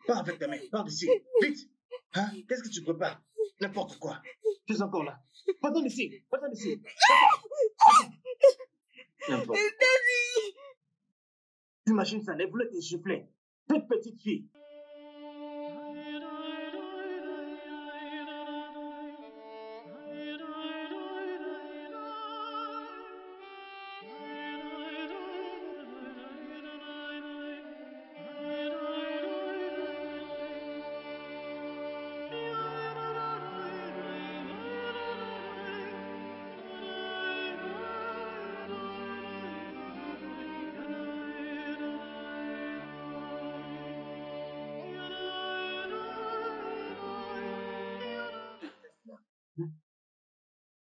Pars avec ta main. Pars d'ici. Vite. Hein? Qu'est-ce que tu prépares? N'importe quoi. Tu es encore là. Va-t'en d'ici. Va-t'en d'ici. N'importe quoi. T'imagines ça, les voulait te gifler. Toute petite fille.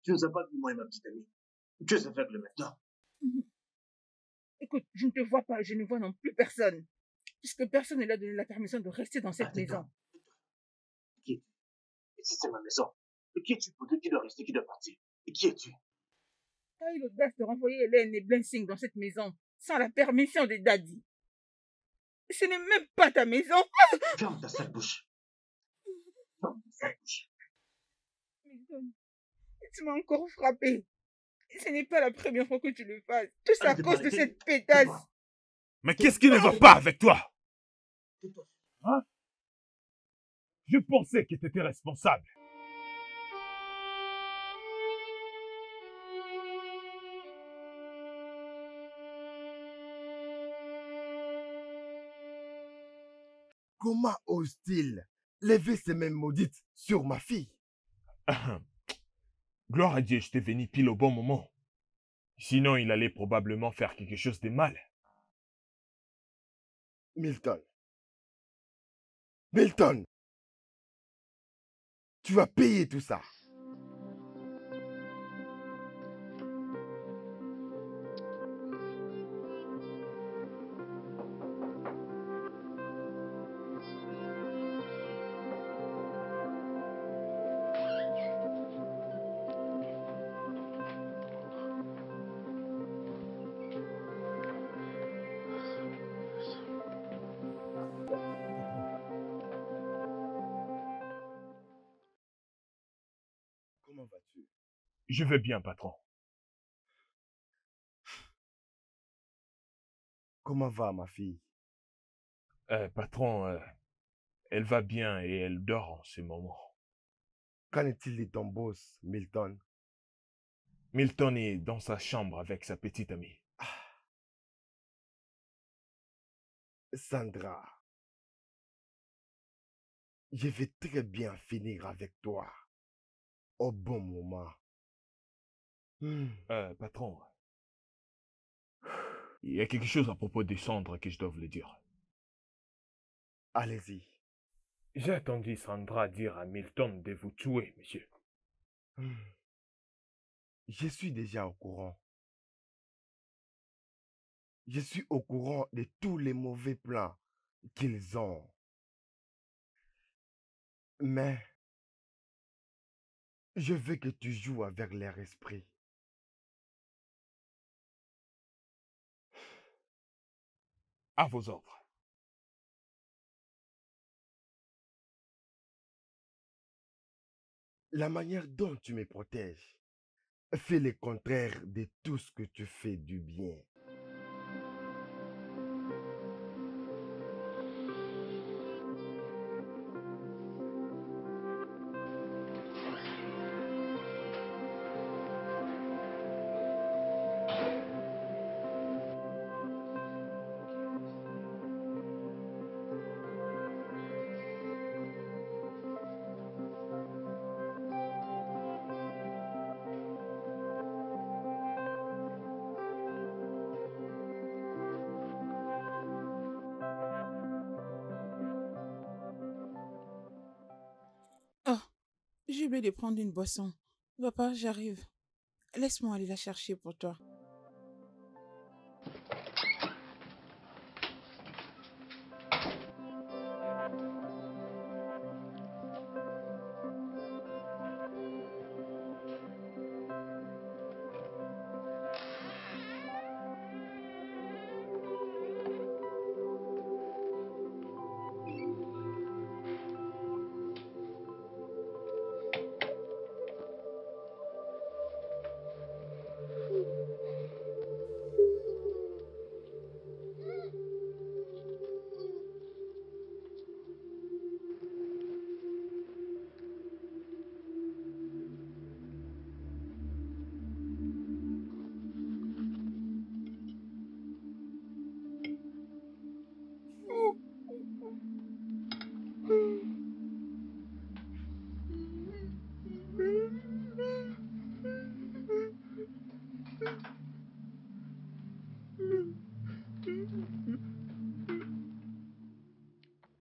Tu nous as pas vu, moi et ma petite amie. Tu es aveugle maintenant. Écoute, je ne te vois pas, je ne vois non plus personne. Puisque personne ne lui a donné la permission de rester dans cette Tais-toi. maison. Qui es-tu? Et si c'est ma maison, et qui es-tu pour dire qui doit rester, qui doit partir? Et qui es-tu? Tu as eu l'audace de renvoyer Hélène et Blensing dans cette maison sans la permission de Daddy. Ce n'est même pas ta maison. Ferme ta sale bouche. Ferme ta sale bouche. Milton, tu m'as encore frappé. Ce n'est pas la première fois que tu le fasses. Tout ça à cause de cette pétasse. Mais qu'est-ce qui ne va pas avec toi? Tais-toi. Hein? Je pensais que tu étais responsable. Comment ose-t-il lever ses mains maudites sur ma fille? Gloire à Dieu, je t'ai venu pile au bon moment. Sinon, il allait probablement faire quelque chose de mal. Milton. Milton. Tu vas payer tout ça. Comment vas-tu? Je vais bien, patron. Comment va ma fille? Patron, elle va bien et elle dort en ce moment. Qu'en est-il de ton boss, Milton? Milton est dans sa chambre avec sa petite amie. Sandra, je vais très bien finir avec toi au bon moment. Patron, il y a quelque chose à propos de Sandra que je dois vous le dire. Allez-y. J'ai entendu Sandra dire à Milton de vous tuer, monsieur. Je suis déjà au courant. Je suis au courant de tous les mauvais plans qu'ils ont. Mais je veux que tu joues avec leur esprit. À vos ordres. La manière dont tu me protèges fait le contraire de tout ce que tu fais du bien. J'ai oublié de prendre une boisson. Papa, j'arrive. Laisse-moi aller la chercher pour toi.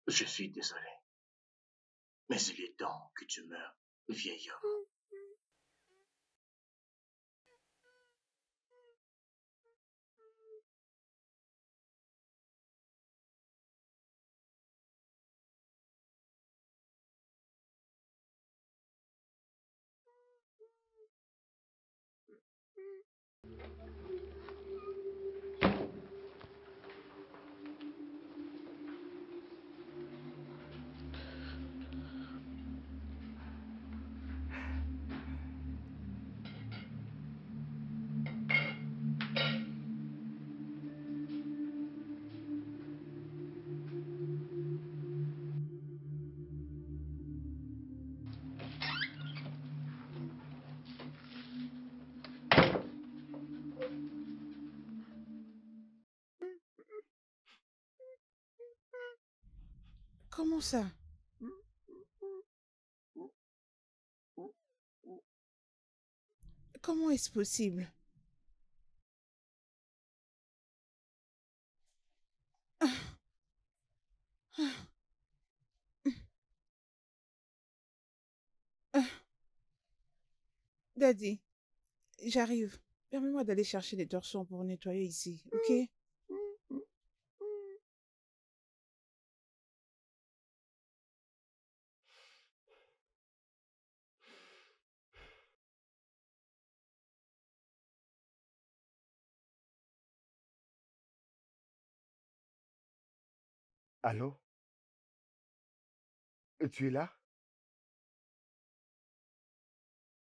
Je suis désolé, mais il est temps que tu meurs, vieil homme. Comment ça? Comment est-ce possible? Daddy, j'arrive. Permets-moi d'aller chercher des torchons pour nettoyer ici, ok? Allô? Tu es là?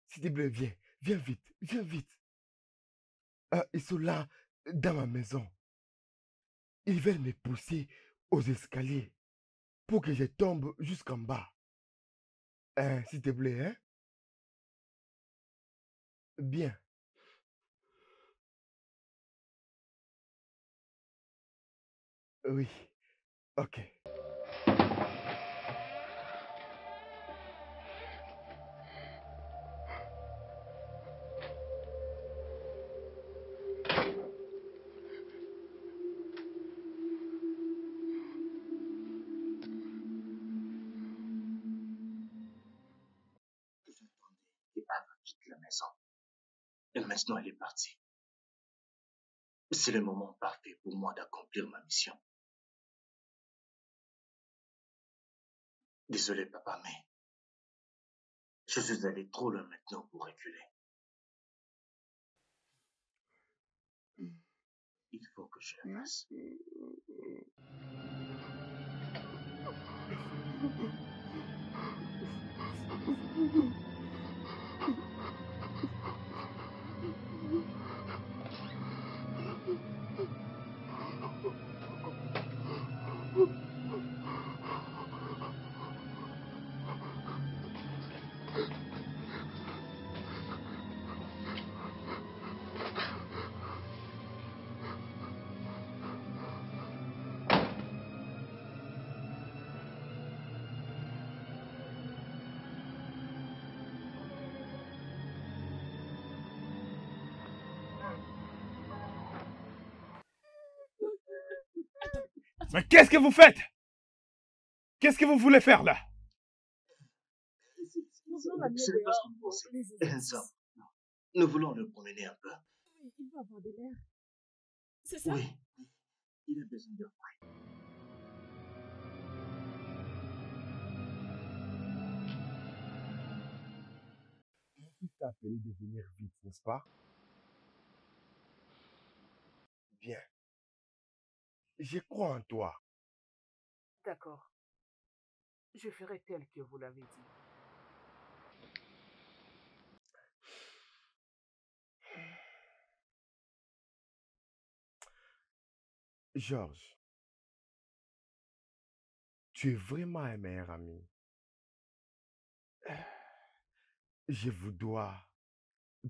S'il te plaît, viens. Viens vite. Viens vite. Ils sont là, dans ma maison. Ils veulent me pousser aux escaliers pour que je tombe jusqu'en bas. S'il te plaît, hein? Bien. Oui. Ok. Et Anna quitte la maison. Et maintenant, elle est partie. C'est le moment parfait pour moi d'accomplir ma mission. Désolé, papa, mais je suis allé trop loin maintenant pour reculer. Il faut que je le fasse. Mais qu'est-ce que vous faites? Qu'est-ce que vous voulez faire là? Allons l'amener Ce n'est pas ce dehors qu'on pour pensait. les Enzo, exercices. nous voulons le promener un peu. Oui, il va avoir de l'air. C'est ça? Oui, il a besoin de moi. Mon fils t'a appelé de venir vite, n'est-ce pas? Bien. Je crois en toi. D'accord. Je ferai tel que vous l'avez dit. Georges, tu es vraiment un meilleur ami. Je vous dois,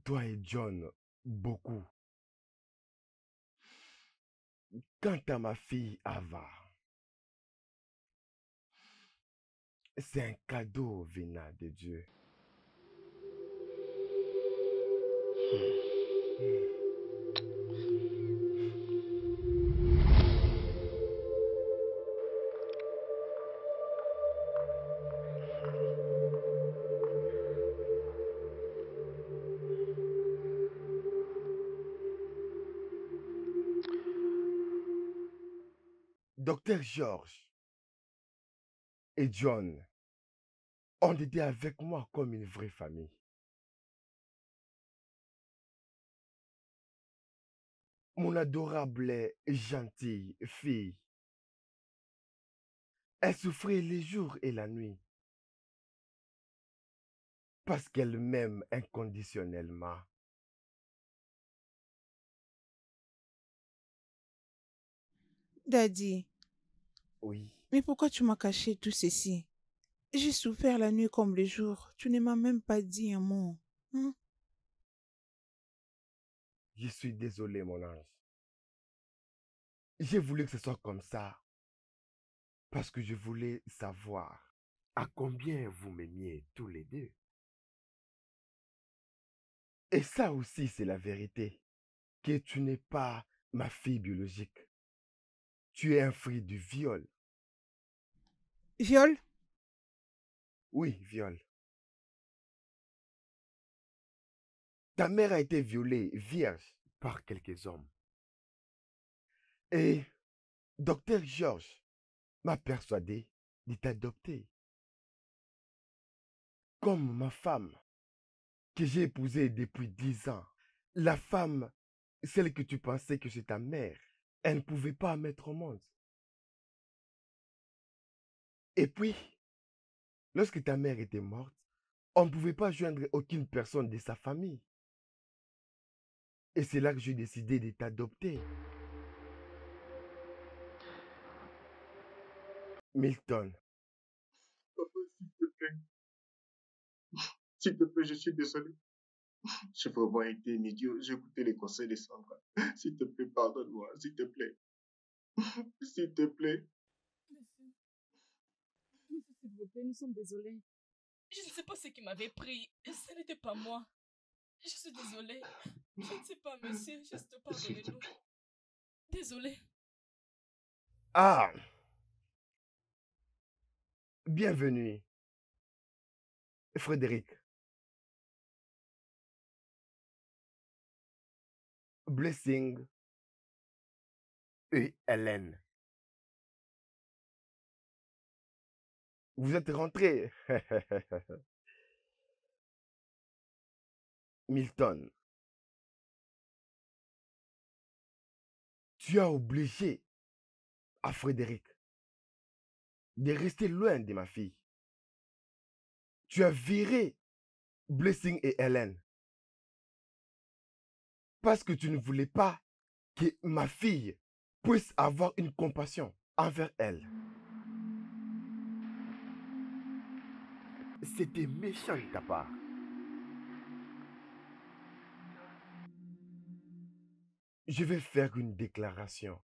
toi et John, beaucoup. Quant à ma fille Ava, c'est un cadeau venant de Dieu. Docteur Georges et John ont été avec moi comme une vraie famille. Mon adorable et gentille fille, elle souffrait les jours et la nuit parce qu'elle m'aime inconditionnellement. Daddy, Oui, mais pourquoi tu m'as caché tout ceci? J'ai souffert la nuit comme le jour. Tu ne m'as même pas dit un mot. Hein? je suis désolé, mon ange. J'ai voulu que ce soit comme ça parce que je voulais savoir à combien vous m'aimiez tous les deux. Et ça aussi, c'est la vérité, que tu n'es pas ma fille biologique. Tu es un fruit du viol. Viol? Oui, viol. Ta mère a été violée vierge par quelques hommes. Et docteur Georges m'a persuadé de t'adopter comme ma femme que j'ai épousée depuis 10 ans. La femme, celle que tu pensais que c'est ta mère, elle ne pouvait pas mettre au monde. Et puis, lorsque ta mère était morte, on ne pouvait pas joindre aucune personne de sa famille. Et c'est là que j'ai décidé de t'adopter. Milton, Papa, s'il te plaît. S'il te plaît, je suis désolé. J'ai vraiment été un idiot. J'ai écouté les conseils de Sandra. S'il te plaît, pardonne-moi. S'il te plaît. S'il te plaît. Monsieur, monsieur, s'il vous plaît, nous sommes désolés. Je ne sais pas ce qui m'avait pris. Ce n'était pas moi. Je suis désolée. Je ne sais pas, monsieur. Juste S'il te pardonnez-nous. plaît. Désolée. ah, bienvenue, Frédéric, Blessing et Hélène. Vous êtes rentrés. Milton, tu as obligé à Frédéric de rester loin de ma fille. Tu as viré Blessing et Hélène parce que tu ne voulais pas que ma fille puisse avoir une compassion envers elle. C'était méchant de ta part. Je vais faire une déclaration.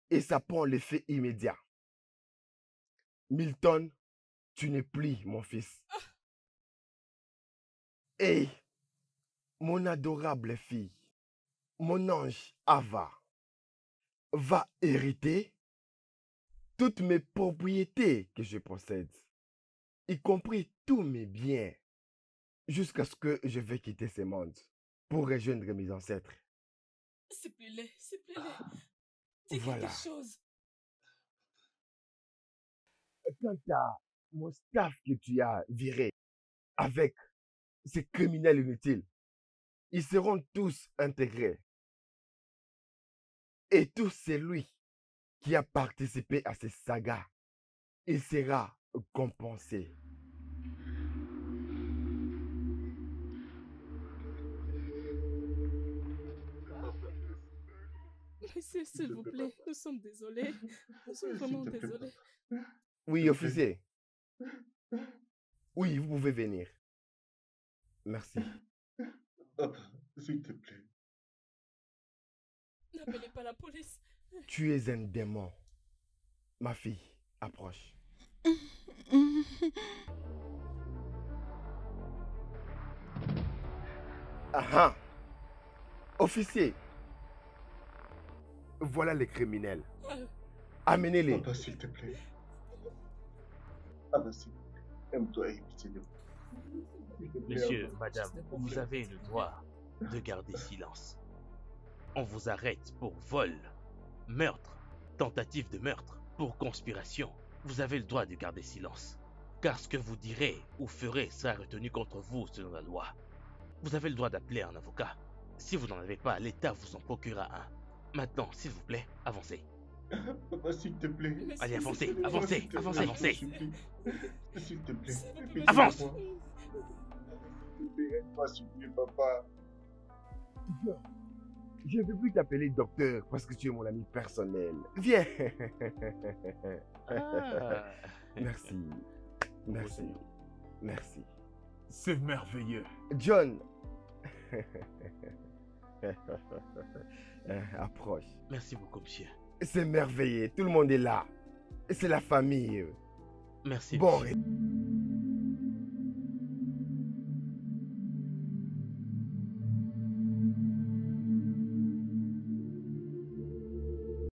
Et ça prend l'effet immédiat. Milton, tu n'es plus mon fils. Et mon adorable fille, mon ange Ava, va hériter toutes mes propriétés que je possède. y compris tous mes biens, jusqu'à ce que je vais quitter ce monde pour rejoindre mes ancêtres. S'il te plaît, s'il te plaît. Dis Voilà. quelque chose. Quant à mon staff que tu as viré avec ces criminels inutiles, ils seront tous intégrés. Et tout celui qui a participé à ces sagas, il sera compensé. Monsieur, s'il vous plaît, nous sommes désolés. Nous sommes vraiment désolés. Oui, officier. Oui, vous pouvez venir. Merci. Papa, s'il te plaît. N'appelez pas la police. Tu es un démon. Ma fille, approche. Ah! Officier, voilà les criminels. Amenez-les. Papa, s'il te plaît. Papa, s'il te plaît. Aime-toi et pitié de moi. S'il te plaît, Monsieur, papa. madame, vous avez le droit de garder silence. On vous arrête pour vol, meurtre, tentative de meurtre, pour conspiration. Vous avez le droit de garder silence. Car ce que vous direz ou ferez sera retenu contre vous selon la loi. Vous avez le droit d'appeler un avocat. Si vous n'en avez pas, l'État vous en procurera un. Maintenant, s'il vous plaît, avancez. Papa, s'il te plaît. Allez, avancez, Papa, avancez, s'il te plaît, avancez. je t'en supplie. S'il te plaît. Pitié de Avance. moi. S'il te plaît, aide-moi, s'il te plaît, papa. Je ne veux plus t'appeler docteur parce que tu es mon ami personnel. Viens. Ah. Merci. Merci. Merci. C'est merveilleux. John. Approche. Merci beaucoup, monsieur. C'est merveilleux. Tout le monde est là. C'est la famille. Merci, Bon, monsieur.